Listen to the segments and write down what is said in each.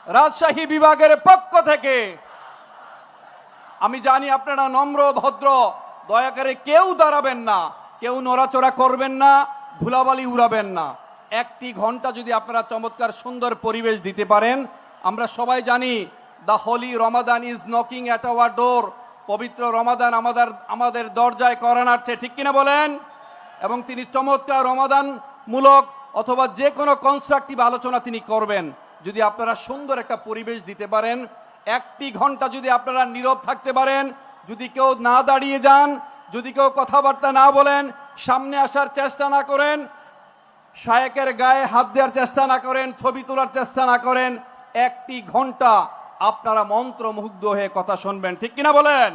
রাজশাহী বিভাগের পক্ষ থেকে আমি জানি আপনারা নম্র ভদ্র, দয়া করে কেউ দাঁড়াবেন না, কেউ নড়াচড়া করবেন না, ধুলাবালি উড়াবেন না। একটি ঘন্টা যদি আপনারা চমৎকার সুন্দর পরিবেশ দিতে পারেন। আমরা সবাই জানি the Holi Ramadan is knocking at our ডোর। পবিত্র রমাদান আমাদের দরজায় করা নাড়ছে, ঠিক কিনা বলেন? এবং তিনি চমৎকার রমাদান মূলক অথবা যে কোনো কনস্ট্রাকটিভ আলোচনা তিনি করবেন। যদি আপনারা সুন্দর একটা পরিবেশ দিতে পারেন, একটি ঘন্টা যদি আপনারা নীরব থাকতে পারেন, যদি কেউ না দাঁড়িয়ে যান, যদি কেউ কথাবার্তা না বলেন, সামনে আসার চেষ্টা না করেন, শায়েকের গায়ে হাত দেওয়ার চেষ্টা না করেন, ছবি তোলার চেষ্টা না করেন, একটি ঘন্টা আপনারা মন্ত্রমুগ্ধ হয়ে কথা শুনবেন, ঠিক কিনা বলেন?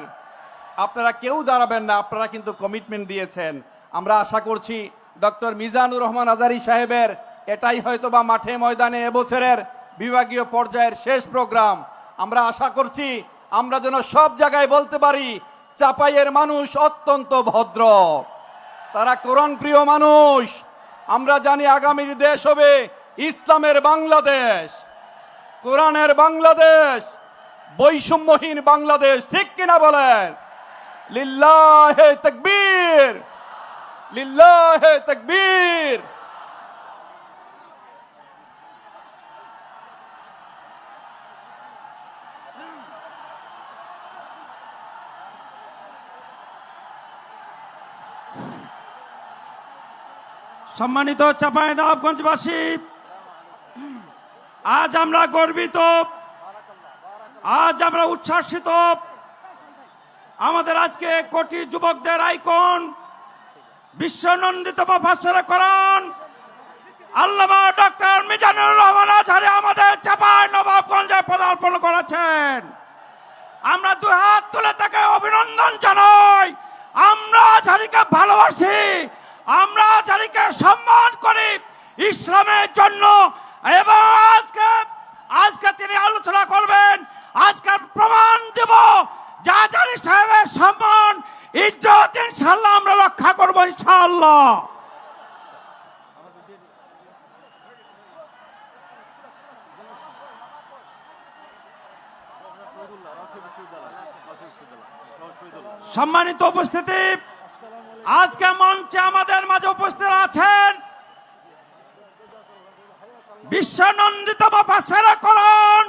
আপনারা কেউ দাঁড়াবেন না, আপনারা কিন্তু কমিটমেন্ট দিয়েছেন। আমরা আশা করছি ডক্টর মিজানুর রহমান আজারি সাহেবের এটাই হয়তোবা মাঠে ময়দানে এবছরের বিভাগীয় পর্যায়ের শেষ প্রোগ্রাম। আমরা আশা করছি আমরা যেন সব জায়গায় বলতে পারি চাপাইয়ের মানুষ অত্যন্ত ভদ্র, তারা কোরআন প্রিয় মানুষ। আমরা জানি আগামীর দেশ হবে ইসলামের বাংলাদেশ, কোরআনের বাংলাদেশ, বৈষম্যহীন বাংলাদেশ, ঠিক কিনা বলেন? লিল্লাহে তাকবীর, লিল্লাহে তাকবীর। সম্মানিত চাঁপাইনবাবগঞ্জবাসী, আজ আমরা গর্বিত, আজ আমরা উচ্ছ্বাসিত। আমাদের আজকে কোটি যুবকদের আইকন, বিশ্বনন্দিত মুফাসসিরে কোরআন আল্লামা ডক্টর মিজানুর রহমান আজহারী আমাদের চাঁপাইনবাবগঞ্জে পদার্পণ করেছেন। আমরা দুই হাত তুলে তাকে অভিনন্দন জানাই। আমরা আজহারীকে ভালোবাসি, আমরা আজহারীকে সম্মান করি ইসলামের জন্য। এবং আজকে তিনি আলোচনা করবেন, আজকে প্রমাণ দেব যে আজহারী সাহেবের সম্মান ইজ্জত ইনশাআল্লাহ আমরা রক্ষা করব ইনশাআল্লাহ। সম্মানিত উপস্থিতি, আজকে মঞ্চে আমাদের মাঝে উপস্থিত আছেন বিশ্বনন্দিত মুফাসসিরে কোরআন,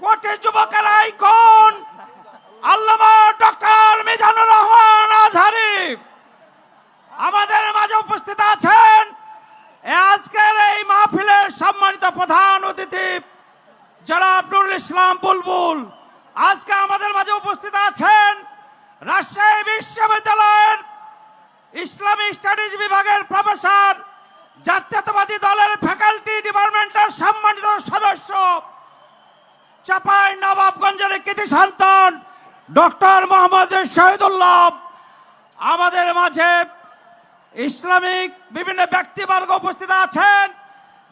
কোটি যুবকের আইকন আল্লামা ডক্টর মিজানুর রহমান আজহারী আমাদের মাঝে উপস্থিত আছেন। আজকের এই মাহফিলের সম্মানিত প্রধান অতিথি জনাব নুরুল ইসলাম বুলবুল আজকে আমাদের মাঝে উপস্থিত আছেন। রাজশাহী বিশ্ববিদ্যালয়ের ইসলামী স্টাডিজ বিভাগের প্রফেসর, জাতীয়তাবাদী দলের ফ্যাকাল্টি ডিপার্টমেন্টের সম্মানিত সদস্য, চাঁপাইনবাবগঞ্জের কৃতি সন্তান ডক্টর মোহাম্মদ শহীদুল্লাহ, আমাদের মাঝে ইসলামিক বিভিন্ন ব্যক্তিবর্গ উপস্থিত আছেন,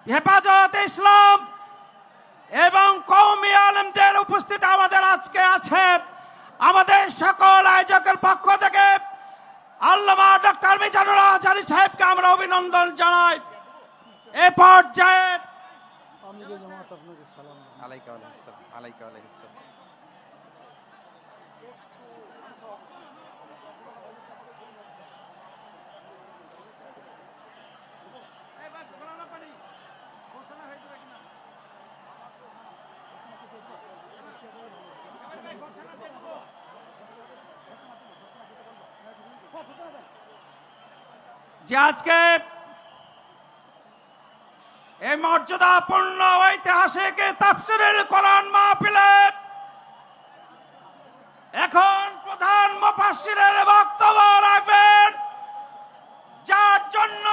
হেফাজত ইসলাম এবং কওমি আলেমদের উপস্থিত আমাদের আজকে আছে। আমাদের সকল আয়োজকের পক্ষ থেকে আল্লামা ডক্টর মিজানুর আজহারী সাহেবকে আমরা অভিনন্দন জানাই। এ পর্যায়ে যে আজকে এই মর্যাদাপূর্ণ ঐতিহাসিক তাফসীরুল কোরআন মাহফিলে এখন প্রধান মুফাসসিরের বক্তব্য রাখবেন, যার জন্য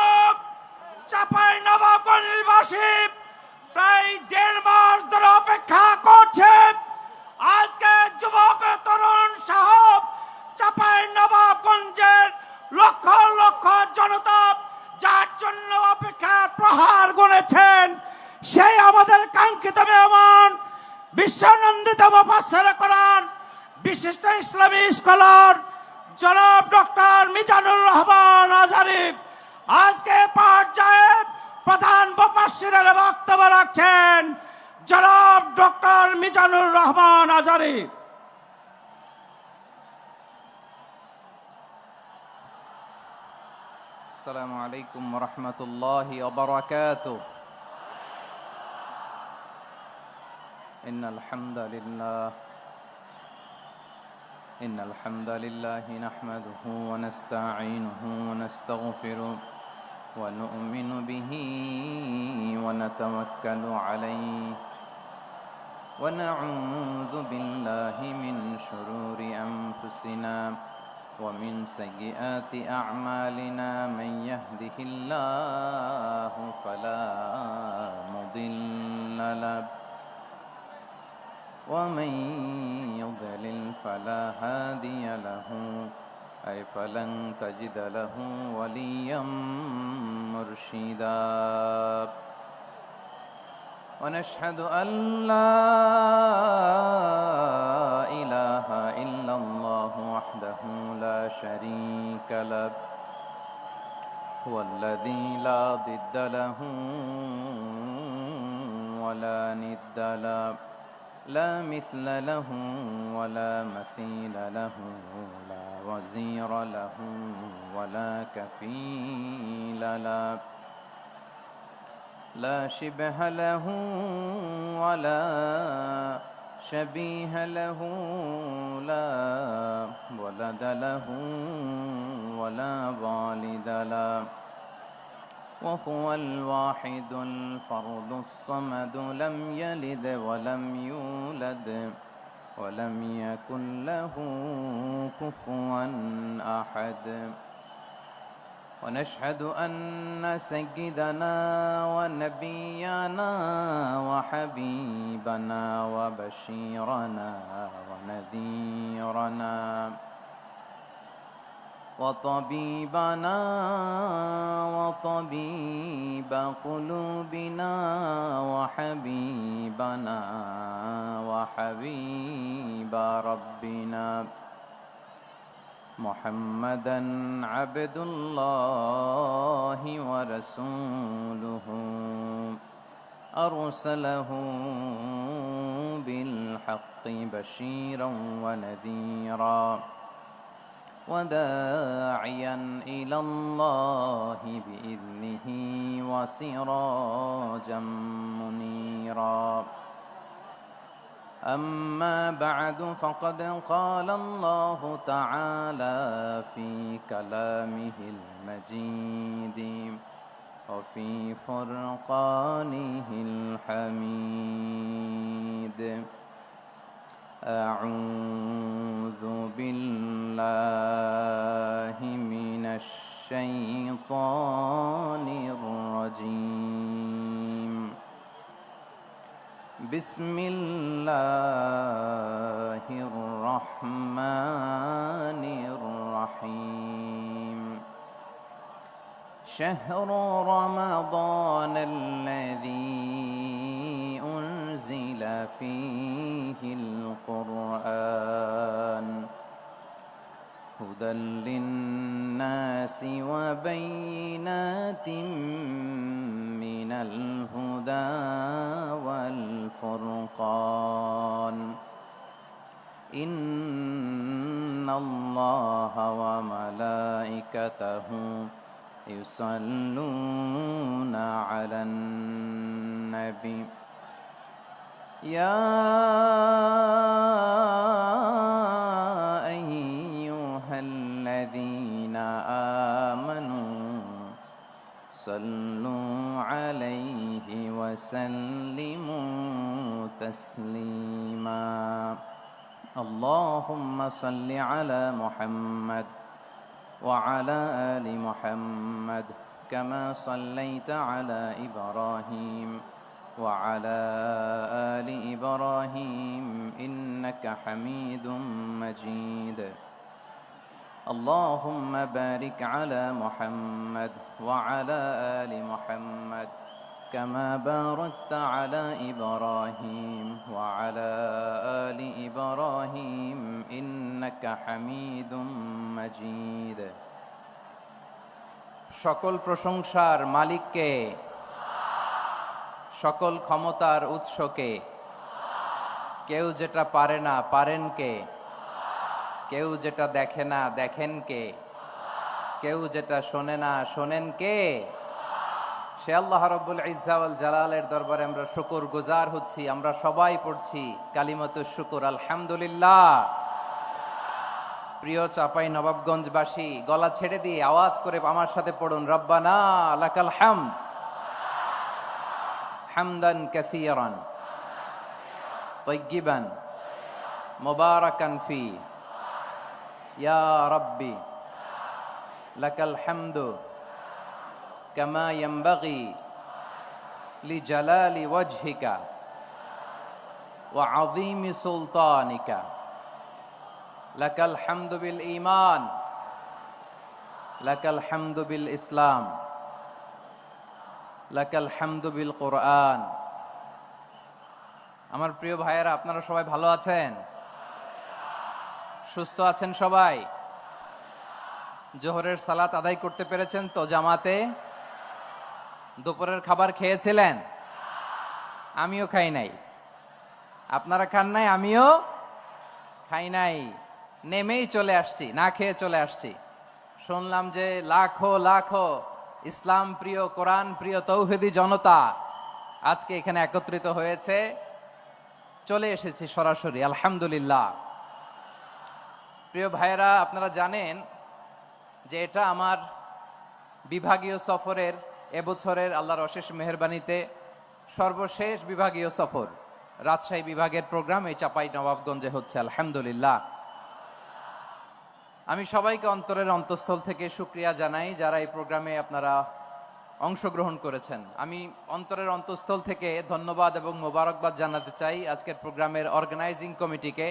চাঁপাইনবাবগঞ্জবাসী প্রায় 1.5 মাস ধরে অপেক্ষা করছে। আজকে যুবক তরুণ সহ চাঁপাইনবাবগঞ্জের লক্ষ লক্ষ জনতা যার জন্য অপেক্ষার প্রহার গুনেছেন, সেই আমাদের কাঙ্ক্ষিত মেহমান বিশ্বনন্দিত মুফাসসিরে কোরআন, বিশিষ্ট ইসলামী স্কলার জনাব ডক্টর মিজানুর রহমান আজহারী আজকে পর্যায়ে প্রধান মুফাসসিরের বক্তব্য রাখছেন। জনাব ডক্টর মিজানুর রহমান আজহারী। السلام عليكم ورحمة الله وبركاته. إن الحمد لله نحمده ونستعينه ونستغفره ونؤمن به ونتوكل عليه ونعوذ بالله من شرور أنفسنا ومن سيئات أعمالنا. من يهده الله فلا مضل له ومن يضلل فلا هادي له، أي فلن تجد له وليا مرشدا. ونشهد أن لا إله إلا الله وحده لا شريك له، هو الذي لا ضد له ولا ند له، لا مثل له ولا مثيل له، لا وزير له ولا كفيل له، لا شبه له ولا شبيه له، لا ولد له ولا والد له، وهو الواحد الفرد الصمد، لم يلد ولم يولد ولم يكن له كفوا أحد. ونشهد أن سيدنا ونبينا وحبيبنا وبشيرنا ونذيرنا وطبيبنا وطبيب قلوبنا وحبيبنا وحبيب ربنا محمدا عبد الله ورسوله، أرسله بالحق بشيرا ونذيرا وداعيا إلى الله بإذنه وسراجا منيرا. أما بعد، فقد قال الله تعالى في كلامه المجيد وفي فرقانه الحميد: أعوذ بالله من الشيطان الرجيم. بسم الله الرحمن الرحيم. شهر رمضان الذي أنزل فيه القرآن هدى للناس وبينات من الهدى والفرقان. إن الله وملائكته يصلون على النبي يا أيها الذين آمنوا صلوا عليه وسلموا تسليما. اللهم صل على محمد وعلى آل محمد كما صليت على إبراهيم وعلى آل إبراهيم إنك حميد مجيد. اللهم بارك على محمد وعلى آل محمد كما باركت على إبراهيم وعلى آل إبراهيم إنك حميد مجيد. সকল প্রশংসার মালিককে, সকল ক্ষমতার উৎসকে, কেউ যেটা পারে না পারেন কে, কেউ যেটা দেখে না দেখেন কে, কেউ যেটা শোনে না শোনেন কে? সে আল্লাহ রাব্বুল ইজ্জা ওয়াল জালালের দরবারে আমরা শুকর গুজার হচ্ছি। আমরা সবাই পড়ছি কালিমাতুশ শুকর, আলহামদুলিল্লাহ। প্রিয় চাপাই নবাবগঞ্জবাসী, গলা ছেড়ে দিয়ে আওয়াজ করে আমার সাথে পড়ুন, রব্বানা লাকাল হামদ হামদান কাসীরান তাইয়্যিবান মুবারাকান ফি, ইয়া রাব্বি লাকাল হামদু কামা ইয়ানবাগি লিজালালি ওয়াজহিকা ওয়া আযীমি সুলতানিকা। লাকাল হামদু বিল ঈমান, লাকাল হামদু বিল ইসলাম, লাকাল হামদু বিল কুরআন। আমার প্রিয় ভাইয়েরা, আপনারা সবাই ভালো আছেন? সুস্থ আছেন সবাই? জোহরের সালাত আদায় করতে পেরেছেন তো জামাতে? দুপুরের খাবার খেয়েছিলেন? আমিও খাই নাই। আপনারা খান নাই, আমিও খাই নাই। নেমেই চলে আসছি, না খেয়ে চলে আসছি। শুনলাম যে লাখো লাখো ইসলাম প্রিয়, কোরআন প্রিয় তৌহিদি জনতা আজকে এখানে একত্রিত হয়েছে। চলে এসেছি সরাসরি, আলহামদুলিল্লাহ। প্রিয় ভাইয়েরা, আপনারা জানেন যে এটা আমার বিভাগীয় সফরের, এবছরের আল্লাহর অশেষ মেহেরবানিতে সর্বশেষ বিভাগীয় সফর। রাজশাহী বিভাগের প্রোগ্রাম এই চাপাই নবাবগঞ্জে হচ্ছে, আলহামদুলিল্লাহ। আমি সবাইকে অন্তরের অন্তঃস্থল থেকে শুকরিয়া জানাই যারা এই প্রোগ্রামে আপনারা অংশগ্রহণ করেছেন। আমি অন্তরের অন্তঃস্থল থেকে ধন্যবাদ এবং মোবারকবাদ জানাতে চাই আজকের প্রোগ্রামের অর্গানাইজিং কমিটিকে।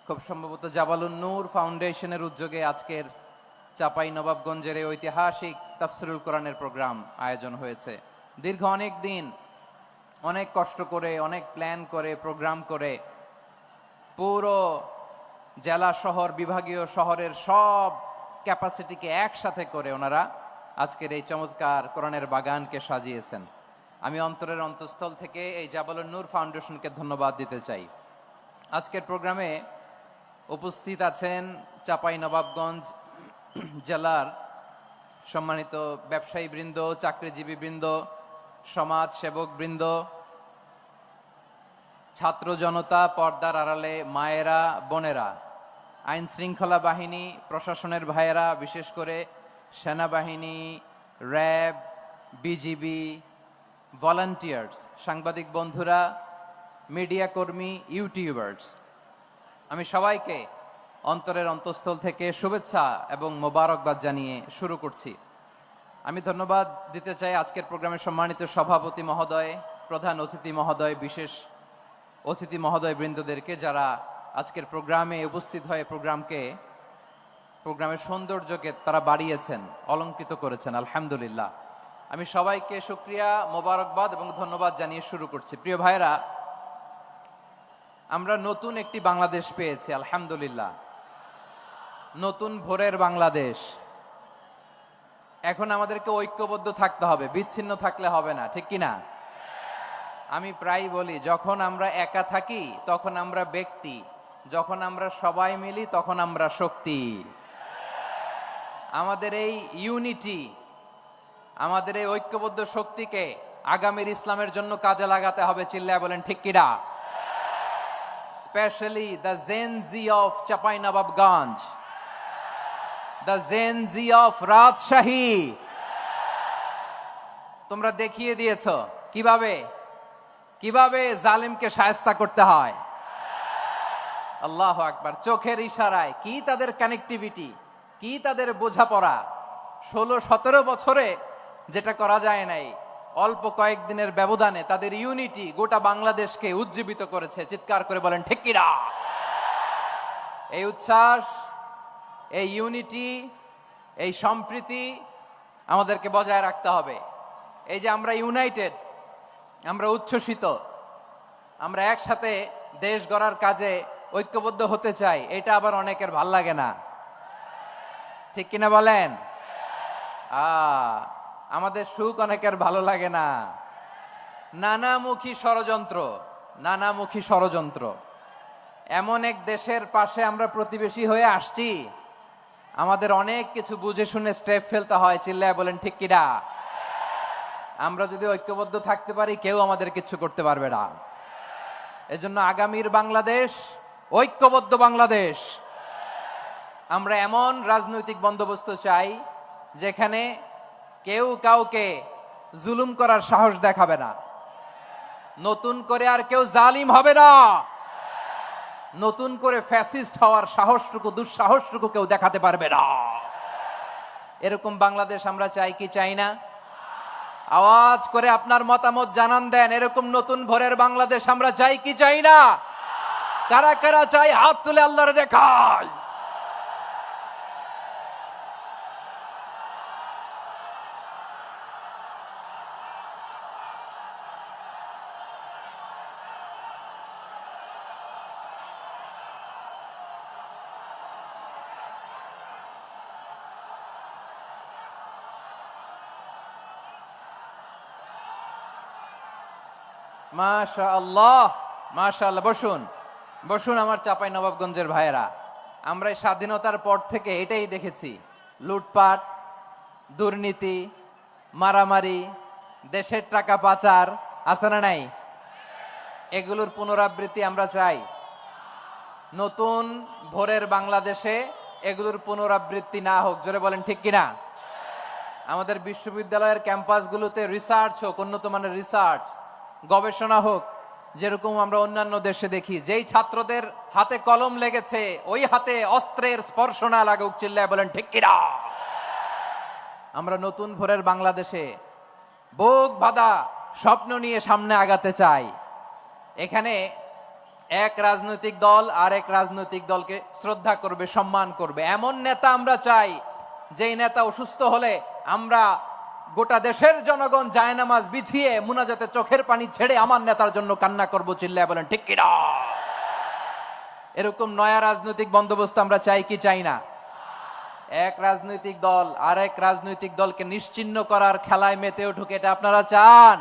খুব সম্ভবত জাবালুন নূর ফাউন্ডেশনের উদ্যোগে আজকের চাপাই নবাবগঞ্জের এই ঐতিহাসিক তাফসিরুল কোরআনের প্রোগ্রাম আয়োজন হয়েছে। দীর্ঘ অনেক দিন অনেক কষ্ট করে, অনেক প্ল্যান করে, প্রোগ্রাম করে পুরো জেলা শহর, বিভাগীয় শহরের সব ক্যাপাসিটিকে একসাথে করে ওনারা আজকের এই চমৎকার কোরআনের বাগানকে সাজিয়েছেন। আমি অন্তরের অন্তঃস্থল থেকে এই জাবালুন নূর ফাউন্ডেশনকে ধন্যবাদ দিতে চাই। আজকের প্রোগ্রামে উপস্থিত আছেন চাপাই নবাবগঞ্জ জেলার সম্মানিত ব্যবসায়ী বৃন্দ, চাকরিজীবী বৃন্দ, সমাজ সেবক বৃন্দ, ছাত্র জনতা, পর্দার আড়ালে মায়েরা, বোনেরা, আইন শৃঙ্খলা বাহিনী, প্রশাসনের ভাইয়েরা, বিশেষ করে সেনাবাহিনী, র্যাব, বিজিবি, ভলান্টিয়ার্স, সাংবাদিক বন্ধুরা, মিডিয়া কর্মী, ইউটিউবার্স, আমি সবাইকে অন্তরের অন্তঃস্থল থেকে শুভেচ্ছা এবং মোবারকবাদ জানিয়ে শুরু করছি। আমি ধন্যবাদ দিতে চাই আজকের প্রোগ্রামের সম্মানিত সভাপতি মহোদয়, প্রধান অতিথি মহোদয়, বিশেষ অতিথি মহোদয় বৃন্দদেরকে যারা আজকের প্রোগ্রামে উপস্থিত হয়ে প্রোগ্রামের সৌন্দর্যকে তারা বাড়িয়েছেন, অলঙ্কৃত করেছেন, আলহামদুলিল্লাহ। আমি সবাইকে শুকরিয়া, মোবারকবাদ এবং ধন্যবাদ জানিয়ে শুরু করছি। প্রিয় ভাইরা, আমরা নতুন একটি বাংলাদেশ পেয়েছি, আলহামদুলিল্লাহ। নতুন ভোরের বাংলাদেশ। এখন আমাদেরকে ঐক্যবদ্ধ থাকতে হবে, বিচ্ছিন্ন থাকলে হবে না, ঠিক কিনা? আমি প্রায় বলি, যখন আমরা একা থাকি তখন আমরা ব্যক্তি, যখন আমরা সবাই মিলি তখন আমরা শক্তি। আমাদের এই ইউনিটি, আমাদের এই ঐক্যবদ্ধ শক্তিকে আগামীর ইসলামের জন্য কাজে লাগাতে হবে। চিল্লায় বলেন ঠিক কিনা? Specially the Gen Z of Chapainawabganj, the Gen Z of Rajshahi. তোমরা দেখিয়ে দিয়েছ কিভাবে কিভাবে জালিমকে শায়েস্তা করতে হয়। আল্লাহু আকবার। চোখের ইশারায় কি তাদের কানেক্টিভিটি, কি তাদের বোঝাপড়া। 16-17 বছরে যেটা করা যায় নাই, অল্প কয়েকদিনের ব্যবধানে তাদের ইউনিটি গোটা বাংলাদেশকে উজ্জীবিত করেছে। চিৎকার করে বলেন ঠিক কিনা? এই উচ্ছ্বাস, এই ইউনিটি, এই সম্প্রীতি আমাদেরকে বজায় রাখতে হবে। এই যে আমরা ইউনাইটেড, আমরা উচ্ছ্বসিত, আমরা একসাথে দেশ গড়ার কাজে ঐক্যবদ্ধ হতে চাই, এটা আবার অনেকের ভাল লাগে না, ঠিক কিনা বলেন? আমাদের সুখ অনেকের ভালো লাগে না। নানামুখী ষড়যন্ত্র, নানামুখী ষড়যন্ত্র। এমন এক দেশের পাশে আমরা প্রতিবেশী হয়ে আসছি, আমাদের অনেক কিছু বুঝে শুনে স্টেপ ফেলতে হয়। চিল্লায় বলেন ঠিক কিনা? আমরা যদি ঐক্যবদ্ধ থাকতে পারি, কেউ আমাদের কিচ্ছু করতে পারবে না। এজন্য আগামীর বাংলাদেশ ঐক্যবদ্ধ বাংলাদেশ। আমরা এমন রাজনৈতিক বন্দোবস্ত চাই যেখানে কেউ কাউকে জুলুম করার সাহস দেখাবে না। নতুন করে আর কেউ জালিম হবে না। নতুন করে ফ্যাসিস্ট হওয়ার সাহসটুকু, দুঃসাহসটুকু কেউ দেখাতে পারবে না। এরকম বাংলাদেশ আমরা চাই কি চাই না? আওয়াজ করে আপনার মতামত জানান দেন। এরকম নতুন ভোরের বাংলাদেশ আমরা চাই কি চাই না? কারা কারা চাই হাত তুলে আল্লাহরে দেখায়। মাশাআল্লাহ, মাশাআল্লাহ। বসুন, বসুন আমার চাঁপাই নবাবগঞ্জের ভাইয়েরা। আমরা এই স্বাধীনতার পর থেকে এটাই দেখেছি, লুটপাট, দুর্নীতি, মারামারি, দেশের টাকা পাচার, আছে না নাই? এগুলোর পুনরাবৃত্তি আমরা চাই। নতুন ভোরের বাংলাদেশে এগুলোর পুনরাবৃত্তি না হোক। জোরে বলেন ঠিক কিনা? আমাদের বিশ্ববিদ্যালয়ের ক্যাম্পাসগুলোতে রিসার্চ হোক, উন্নত মানের রিসার্চ, গবেষণা হোক, যেরকম আমরা অন্যান্য দেশে দেখি। যেই ছাত্রদের হাতে কলম লেগেছে, ওই হাতে অস্ত্রের স্পর্শ না লাগুক। চিল্লায় বলেন ঠিক কিনা? আমরা নতুন ভোরের বাংলাদেশে বুক বাঁধা স্বপ্ন নিয়ে সামনে আগাতে চাই। এখানে এক রাজনৈতিক দল আর এক রাজনৈতিক দলকে শ্রদ্ধা করবে, সম্মান করবে, এমন নেতা আমরা চাই যেই নেতা অসুস্থ হলে আমরা গোটা দেশের জনগণ জায়নামাজ বিছিয়ে মুনাজাতে চোখের পানি ছেড়ে আমার নেতার জন্য কান্না করব। চিল্লায় বলেন ঠিক কিনা? এরকম নয়া রাজনৈতিক বন্দোবস্ত আমরা চাই কি চাই না? এক রাজনৈতিক দল আর এক রাজনৈতিক দলকে নিশ্চিহ্ন করার খেলায় মেতে উঠুক, এটা আপনারা চান?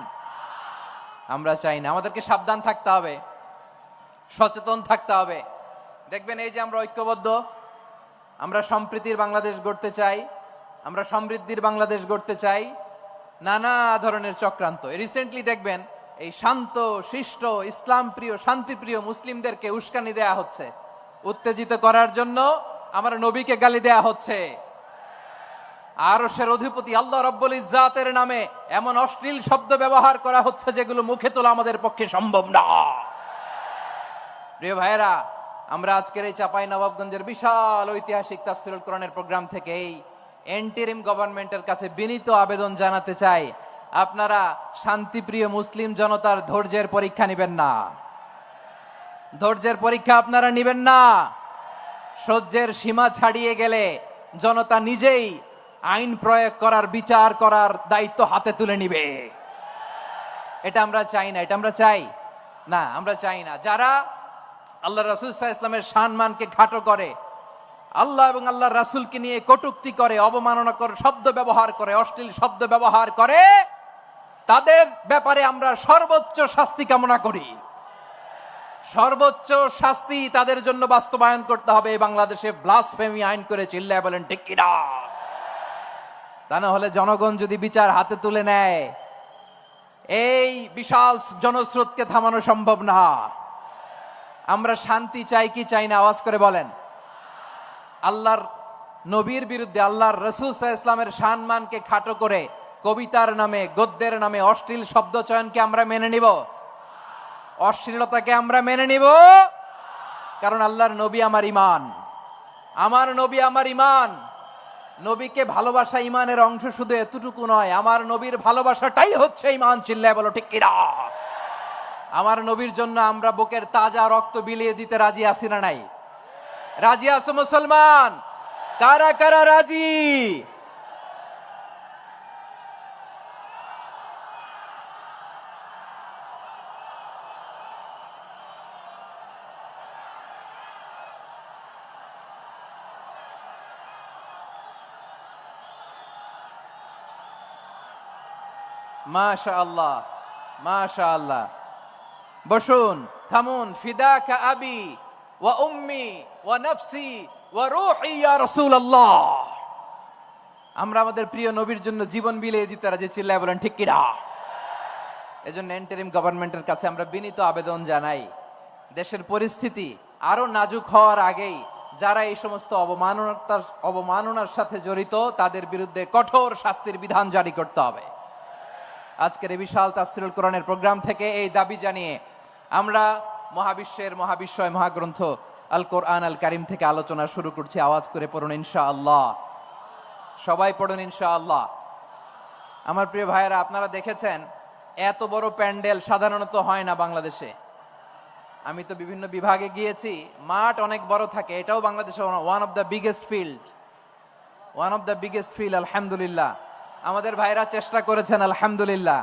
আমরা চাই না। আমাদেরকে সাবধান থাকতে হবে, সচেতন থাকতে হবে। দেখবেন এই যে আমরা ঐক্যবদ্ধ, আমরা সম্প্রীতির বাংলাদেশ গড়তে চাই, আমরা সমৃদ্ধির বাংলাদেশ গড়তে চাই। নানা ধরনের চক্রান্ত। রিসেন্টলি দেখবেন এই শান্ত শিষ্ট ইসলাম প্রিয় শান্তিপ্রিয় মুসলিমদেরকে উস্কানি দেয়া হচ্ছে, উত্তেজিত করার জন্য আমার নবীকে গালি দেয়া হচ্ছে। আরশের অধিপতি আল্লাহ রাব্বুল ইজ্জাতের নামে এমন অশ্লীল শব্দ ব্যবহার করা হচ্ছে যেগুলো মুখে তোলা আমাদের পক্ষে সম্ভব না। প্রিয় ভাইয়েরা, আমরা আজকের এই চাঁপাই নবাবগঞ্জের বিশাল ঐতিহাসিক তাফসীরুল কোরআনের প্রোগ্রাম থেকে এই এন্টিরিম গভর্নমেন্টের কাছে বিনীত আবেদন জানাতে চাই, আপনারা শান্তিপ্রিয় মুসলিম জনতার ধৈর্যের পরীক্ষা নেবেন না। ধৈর্যের পরীক্ষা আপনারা নেবেন না। সহ্যের সীমা ছাড়িয়ে গেলে জনতা নিজেই আইন প্রয়োগ করার, বিচার করার দায়িত্ব হাতে তুলে নিবে। এটা আমরা চাই না। এটা আমরা চাই না, আমরা চাই না। যারা আল্লাহ রাসূল সাল্লাল্লাহু আলাইহি ওয়াসাল্লামের সম্মানকে খাটো করে, আল্লাহ এবং আল্লাহর রাসূলকে নিয়ে কটূক্তি করে, অবমাননাকর শব্দ ব্যবহার করে, অশ্লীল শব্দ ব্যবহার করে, তাদের ব্যাপারে আমরা সর্বোচ্চ শাস্তি কামনা করি। সর্বোচ্চ শাস্তি তাদের জন্য বাস্তবায়ন করতে হবে। বাংলাদেশে ব্লাসফেমি আইন করে। চিল্লায় বলেন ঠিক কিনা? তা না হলে জনগণ যদি বিচার হাতে তুলে নেয়, এই বিশাল জনস্রোতকে থামানো সম্ভব না। আমরা শান্তি চাই কি চাই না? আওয়াজ করে বলেন। আল্লাহর নবীর বিরুদ্ধে, আল্লাহর রাসূল সাল্লাল্লাহু আলাইহি ওয়াসাল্লামের সম্মানকে খাটো করে কবিতার নামে, গদ্যের নামে অশ্লীল শব্দ চয়নকে আমরা মেনে নিব? অশ্লীলতাকে আমরা মেনে নিব? কারণ আল্লাহর নবী আমার ঈমান, আমার নবী আমার ঈমান। নবীকে ভালোবাসা ঈমানের অংশ শুধু এতটুকু নয়, আমার নবীর ভালোবাসাটাই হচ্ছে ঈমান। চিল্লায় বলো ঠিক কিনা? আমার নবীর জন্য আমরা বুকের তাজা রক্ত বিলিয়ে দিতে রাজি আছি না নাই? রাজি আছো মুসলমান? কারা কারা রাজি? মাশাআল্লাহ, মাশাআল্লাহ। বসুন, থামুন। ফিদাকা আবি ওয়া উম্মি ওয়া নাফসি ওয়া রূহি ইয়া রাসূলুল্লাহ। আমরা আমাদের প্রিয় নবীর জন্য জীবন বিলিয়ে দিতে রাজি, চিল্লায় বলেন ঠিক কিনা? এজন্য ইন্টারিম গভর্নমেন্টের কাছে আমরা বিনীত আবেদন জানাই, দেশের পরিস্থিতি আরো নাজুক হওয়ার আগেই যারা এই সমস্ত অবমাননার সাথে জড়িত তাদের বিরুদ্ধে কঠোর শাস্তির বিধান জারি করতে হবে। আজকের এই বিশাল তাফসীরুল কোরআনের প্রোগ্রাম থেকে এই দাবি জানিয়ে আমরা মহাবিশ্বের মহাবিশ্বয় মহাগ্রন্থ আল কোরআন আল কারিম থেকে আলোচনা শুরু করছি। আওয়াজ করে পড়ুন ইনশাআল্লাহ। সবাই পড়ুন ইনশাআল্লাহ। আমার প্রিয় ভাইয়েরা, আপনারা দেখেছেন এত বড় প্যান্ডেল সাধারণত হয় না বাংলাদেশে। আমি তো বিভিন্ন বিভাগে গিয়েছি, মাঠ অনেক বড় থাকে। এটাও বাংলাদেশে one of the biggest field. আলহামদুলিল্লাহ, আমাদের ভাইরা চেষ্টা করেছেন আলহামদুলিল্লাহ।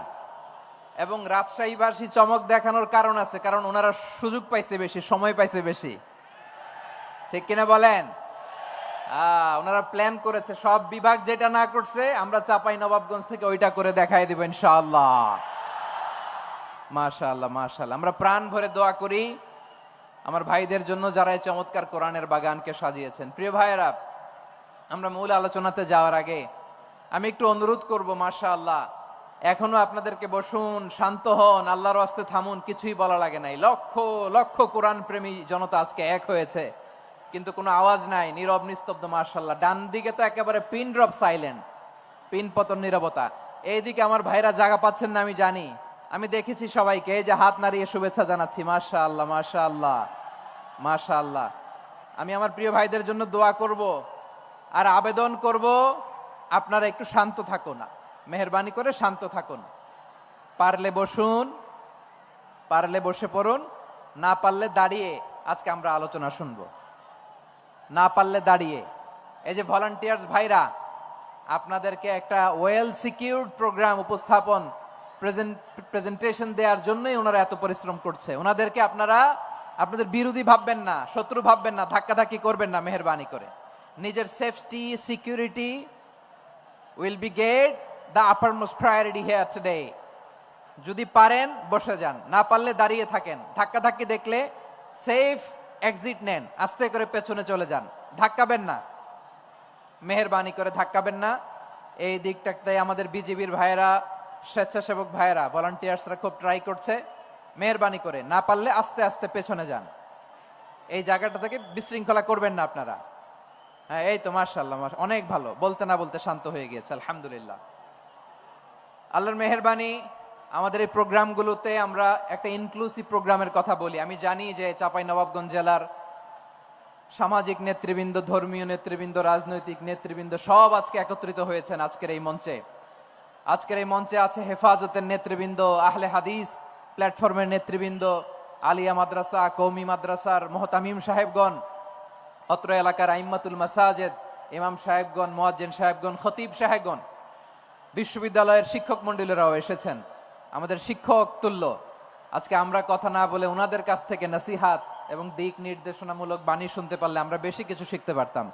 এবং রাজশাহীবাসী চমক দেখানোর কারণ আছে, কারণ ওনারা সুযোগ পাইছে বেশি, সময় পাইছে বেশি, ঠিক কিনা বলেন? ওনারা প্ল্যান করেছে, সব বিভাগ যেটা না করছে আমরা চাপাই নবাবগঞ্জ থেকে ওইটা করে দেখাই দিব ইনশাআল্লাহ। মাশাআল্লাহ মাশাআল্লাহ। আমরা প্রাণ ভরে দোয়া করি আমার ভাইদের জন্য যারা এই চমৎকার কোরআনের বাগানকে সাজিয়েছেন। প্রিয় ভাইয়েরা, আমরা মূল আলোচনাতে যাওয়ার আগে আমি একটু অনুরোধ করব, মাশাআল্লাহ এখনো আপনাদেরকে বসুন, শান্ত হন, আল্লাহর ওয়াস্তে থামুন, কিছুই বলা লাগে নাই। লক্ষ লক্ষ কোরআন প্রেমী জনতা আজকে এক হয়েছে, কিন্তু কোনো আওয়াজ নাই, নীরব নিস্তব্ধ। মাশাআল্লাহ, ডান দিকে তো একেবারে পিন ড্রপ সাইলেন্ট, পিন পতন নীরবতা। এইদিকে আমার ভাইরা জায়গা পাচ্ছেন না আমি জানি, আমি দেখেছি সবাইকে, এই যে হাত নাড়িয়ে শুভেচ্ছা জানাচ্ছি। মাশাআল্লাহ মাশাআল্লাহ মাশাআল্লাহ। আমি আমার প্রিয় ভাইদের জন্য দোয়া করব আর আবেদন করব, আপনারা একটু শান্ত থাকুন, মেহেরবানি করে শান্ত থাকুন। পারলে বসুন, পারলে বসে পড়ুন, না পারলে দাঁড়িয়ে আজকে আমরা আলোচনা শুনবো। না পারলে দাঁড়িয়ে। এই যে ভলান্টিয়ার্স ভাইরা, আপনাদেরকে একটা ওয়েল সিকিউরড প্রোগ্রাম উপস্থাপন প্রেজেন্টেশন দেওয়ার জন্যই ওনারা এত পরিশ্রম করছে। ওনাদেরকে আপনারা আপনাদের বিরোধী ভাববেন না, শত্রু ভাববেন না, ধাক্কাধাক্কি করবেন না, মেহেরবানি করে। নিজের safety security will be get the uppermost priority here today. যদি পারেন বসে যান, না পারলে দাঁড়িয়ে থাকেন। ধাক্কাধাক্কি দেখলে সেফ এক্সিট নেন, আস্তে করে পেছনে চলে যান, ধাক্কাবেন না, মেহেরবানি করে ধাক্কাবেন না। এই দিকটাতে আমাদের বিজিবির ভাইয়েরা, স্বেচ্ছাসেবক ভাইয়েরা, ভলান্টিয়ার্সরা খুব ট্রাই করছে। মেহেরবানি করে না পারলে আস্তে আস্তে পেছনে যান, এই জায়গাটা থেকে বিশৃঙ্খলা করবেন না আপনারা। হ্যাঁ, এই তো মাশাআল্লাহ, অনেক ভালো, বলতে না বলতে শান্ত হয়ে গিয়েছে, আলহামদুলিল্লাহ। আল্লাহর মেহেরবানি, আমাদের এই প্রোগ্রামগুলোতে আমরা একটা ইনক্লুসিভ প্রোগ্রামের কথা বলি। আমি জানি যে চাঁপাইনবাবগঞ্জ জেলার সামাজিক নেতৃবৃন্দ, ধর্মীয় নেতৃবৃন্দ, রাজনৈতিক নেতৃবৃন্দ সব আজকে একত্রিত হয়েছেন আজকের এই মঞ্চে। আজকের এই মঞ্চে আছে হেফাজতের নেতৃবৃন্দ, আহলে হাদিস প্ল্যাটফর্মের নেতৃবৃন্দ, আলিয়া মাদ্রাসা, কওমি মাদ্রাসার মুহতামিম সাহেবগণ, অত্র এলাকার আইম্মাতুল মাসাজিদ, ইমাম সাহেবগণ, মুয়াজ্জিন সাহেবগণ, খতিব সাহেবগণ, বিশ্ববিদ্যালয়ের শিক্ষক মণ্ডলীরাও এসেছেন, আমাদের শিক্ষক তুল্য। আজকে আমরা কথা না বলে ওনাদের কাছ থেকে নসিহাত এবং দিক নির্দেশনামূলক বাণী শুনতে পারলে আমরা বেশি কিছু শিখতে পারতাম।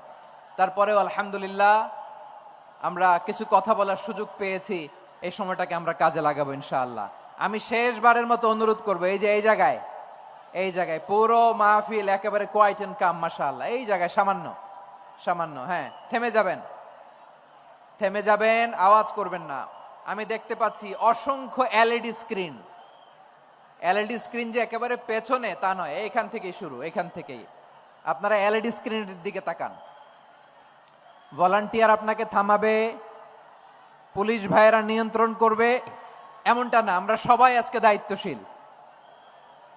তারপরেও আলহামদুলিল্লাহ আমরা কিছু কথা বলার সুযোগ পেয়েছি, এই সময়টাকে আমরা কাজে লাগাবো ইনশাআল্লাহ। আমি শেষবারের মতো অনুরোধ করবো, এই যে এই জায়গায় পুরো মাহফিল একেবারে কোয়াইট এন্ড কাম, মাশাআল্লাহ। এই জায়গায় সামান্য হ্যাঁ, থেমে যাবেন, আওয়াজ করবেন না। আমি দেখতে পাচ্ছি অসংখ্য এলইডি স্ক্রিন, যে একেবারে পেছনে তা নয়, এইখান থেকেই শুরু, এখান থেকেই আপনারা এলইডি স্ক্রিনের দিকে তাকান। ভলান্টিয়ার আপনাকে থামাবে, পুলিশ ভাইয়েরা নিয়ন্ত্রণ করবে, এমনটা না। আমরা সবাই আজকে দায়িত্বশীল।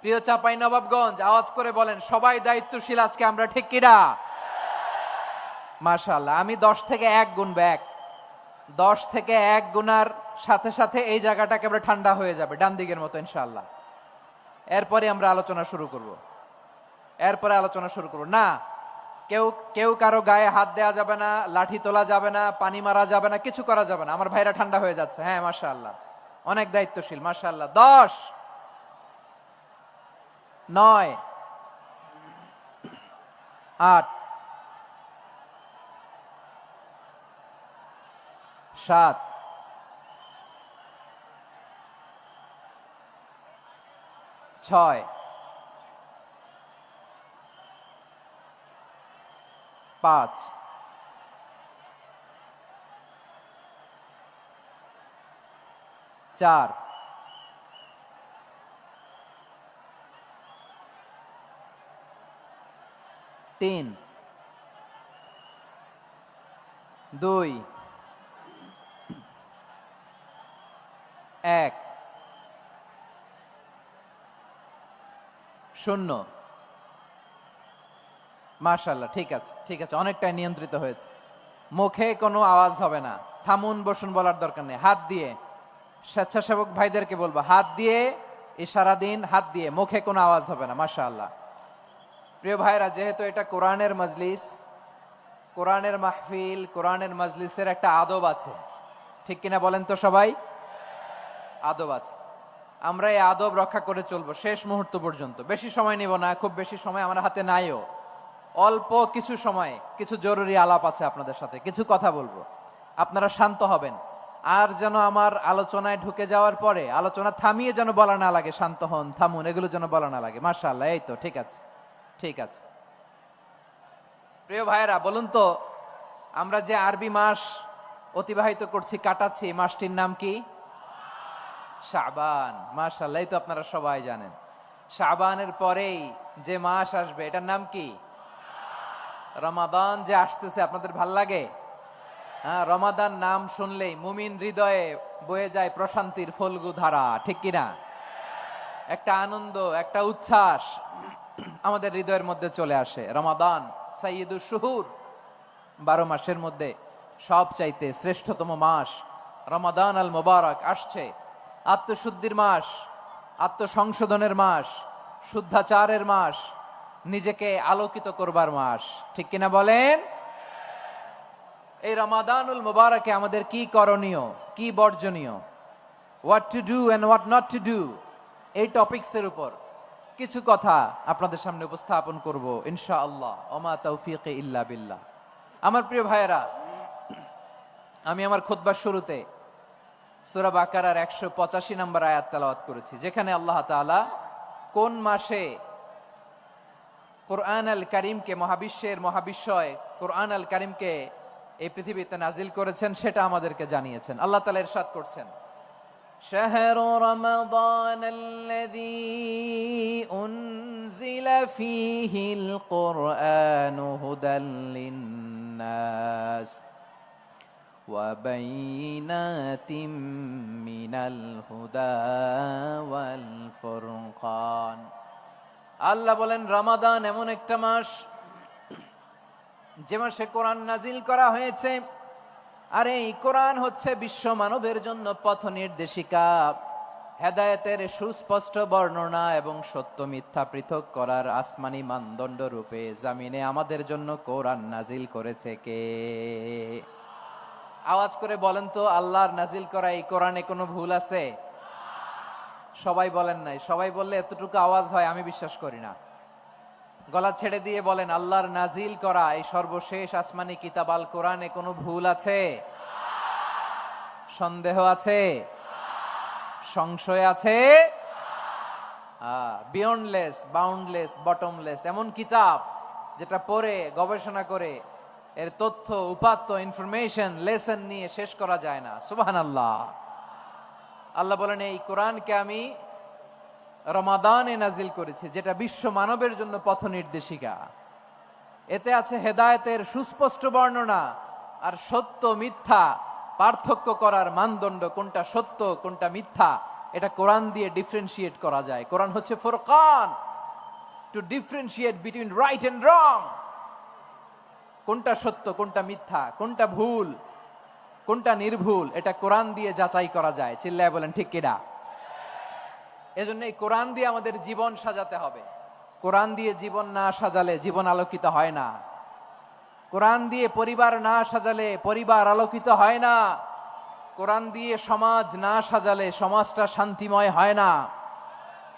প্রিয় চাঁপাইনবাবগঞ্জ, আওয়াজ করে বলেন সবাই দায়িত্বশীল আজকে আমরা, ঠিক কিনা? মাশাআল্লাহ। আমি 10 থেকে 1 গুনবো, 10 থেকে 1 গুনার সাথে সাথে এই জায়গাটা একেবারে ঠান্ডা হয়ে যাবে, ডান দিকের মতো ইনশাআল্লাহ। এরপরে আমরা আলোচনা শুরু করব। না, কেউ কারো গায়ে হাত দেওয়া যাবে না, লাঠি তোলা যাবে না, পানি মারা যাবে না, কিছু করা যাবে না। আমার ভাইরা ঠান্ডা হয়ে যাচ্ছে। হ্যাঁ মাশাআল্লাহ, অনেক দায়িত্বশীল, মাশাআল্লাহ। 10, 9, 8, 7, 6, 5, 4, 3, 2, 1, 0। মাশাআল্লাহ, ঠিক আছে, ঠিক আছে, অনেকটাই নিয়ন্ত্রিত হয়েছে। মুখে কোনো আওয়াজ হবে না, থামুন বসুন বলার দরকার নেই। হাত দিয়ে, স্বেচ্ছাসেবক ভাইদেরকে বলবো, হাত দিয়ে ইশারা দিন, হাত দিয়ে, মুখে কোনো আওয়াজ হবে না। মাশাআল্লাহ। প্রিয় ভাইরা, যেহেতু এটা কোরআনের মজলিস, কোরআনের মাহফিল, কোরআনের মজলিসের একটা আদব আছে, ঠিক কিনা বলেন তো সবাই? আদব আছে। আমরা এই আদব রক্ষা করে চলবো শেষ মুহূর্ত পর্যন্ত। বেশি সময় নিব না, খুব বেশি সময় আমার হাতে নাইও। অল্প কিছু সময় কিছু জরুরি আলাপ আছে আপনাদের সাথে, কিছু কথা বলবো, আপনারা শান্ত হবেন। আর যেন আমার আলোচনায় ঢুকে যাওয়ার পরে আলোচনা থামিয়ে যেন বলা না লাগে, শান্ত হন, থামুন, এগুলো যেন বলা না লাগে। মাশাআল্লাহ, এই তো ঠিক আছে, ঠিক আছে। প্রিয় ভাইয়েরা, বলুন তো, আমরা যে আরবি মাস অতিবাহিত করছি, কাটাচ্ছি, মাসটির নাম কি? শাবান। মাশাআল্লাহ, এই তো আপনারা সবাই জানেন। শাবানের পরেই যে মাস আসবে, এটার নাম কি? রমাদান। যে আসতেছে, আপনাদের ভাল লাগে? হ্যাঁ, রমাদান নাম শুনলেই মুমিন হৃদয়ে বয়ে যায় প্রশান্তির ফল্গু ধারা, ঠিক কিনা? একটা আনন্দ, একটা উচ্ছ্বাস আমাদের হৃদয়ের মধ্যে চলে আসে। রমাদান সাইয়্যিদুশ শুহুর, 12 মাসের মধ্যে সবচাইতে শ্রেষ্ঠতম মাস রমাদান আল মুবারক আসছে। আত্মশুদ্ধির মাস, আত্মসংশোধনের মাস, শুদ্ধাচারের মাস, নিজেকে আলোকিত করবার মাস, ঠিক কিনা বলেন? এই রমাদানুল মুবারকে আমাদের কি করণীয়, কি বর্জনীয়, what to do and what not to do, এই টপিকসের উপর কিছু কথা আপনাদের সামনে উপস্থাপন করব ইনশাআল্লাহ। ওমা তাওফীকি ইল্লা বিল্লাহ। আমার প্রিয় ভাইয়েরা, আমি আমার খুতবার শুরুতে সূরা বাকারার 185 নম্বর আয়াত তেলাওয়াত করেছি, যেখানে আল্লাহ তাআলা কোন মাসে কোরআন আল কারীমকে, মহাবিশ্বের মহাবিশ্বয় কোরআন আল কারীমকে এই পৃথিবীতে নাজিল করেছেন সেটা আমাদেরকে জানিয়েছেন। আল্লাহ তাআলা ইরশাদ করছেন, শাহরু রমাদান আল্লাযী উনজিলা ফীহিল কুরআনু হুদাল লিন্নাস ওয়া বাইয়িনাতিম মিনাল হুদা ওয়াল ফুরকান। আল্লাহ বলেন, রমাদান এমন একটা মাস যে মাসে কোরআন নাজিল করা হয়েছে। আর এই কোরআন হচ্ছে বিশ্ব মানবের জন্য পথ নির্দেশিকা, হেদায়েতের সুস্পষ্ট বর্ণনা এবং সত্য মিথ্যা পৃথক করার আসমানি মানদণ্ড রূপে জামিনে আমাদের জন্য কোরআন নাজিল করেছে কে? আওয়াজ করে বলেন তো, আল্লাহর নাজিল করা এই কোরআনে কোনো ভুল আছে? সবাই বলেন নাই। সবাই বললে এতটুকু আওয়াজ হয় আমি বিশ্বাস করি না। গলা ছেড়ে দিয়ে বলেন, আল্লাহর নাজিল করা এই সর্বশেষ আসমানি কিতাব আল কোরআনে কোনো ভুল আছে? সন্দেহ আছে? সংশয় আছে? বিয়ন্ডলেস, বাউন্ডলেস, বটমলেস, এমন কিতাব যেটা পড়ে গবেষণা করে এর তথ্য, উপাত্ত, ইনফরমেশন, লেসন নিয়ে শেষ করা যায় না। সুবহানাল্লাহ। আল্লাহ বলেন, এই কোরআনকে আমি রমাদানে নাজিল করেছি, যেটা বিশ্ব মানবের জন্য পথ নির্দেশিকা। এতে আছে হেদায়েতের সুস্পষ্ট বর্ণনা আর সত্য মিথ্যা পার্থক্য করার মানদণ্ড, কোনটা সত্য কোনটা মিথ্যা এটা কোরআন দিয়ে ডিফারেন্সিয়েট করা যায়। কোরআন হচ্ছে ফুরকান, to differentiate between right and wrong. কোনটা সত্য, কোনটা মিথ্যা, কোনটা ভুল, কোনটা নির্ভুল, এটা কোরআন দিয়ে যাচাই করা যায়। চিল্লায় বলেন ঠিক কিনা? এজন্য এই কোরআন দিয়ে আমাদের জীবন সাজাতে হবে। কোরআন দিয়ে জীবন না সাজালে জীবন আলোকিত হয় না। কোরআন দিয়ে পরিবার না সাজালে পরিবার আলোকিত হয় না। কোরআন দিয়ে সমাজ না সাজালে সমাজটা শান্তিময় হয় না।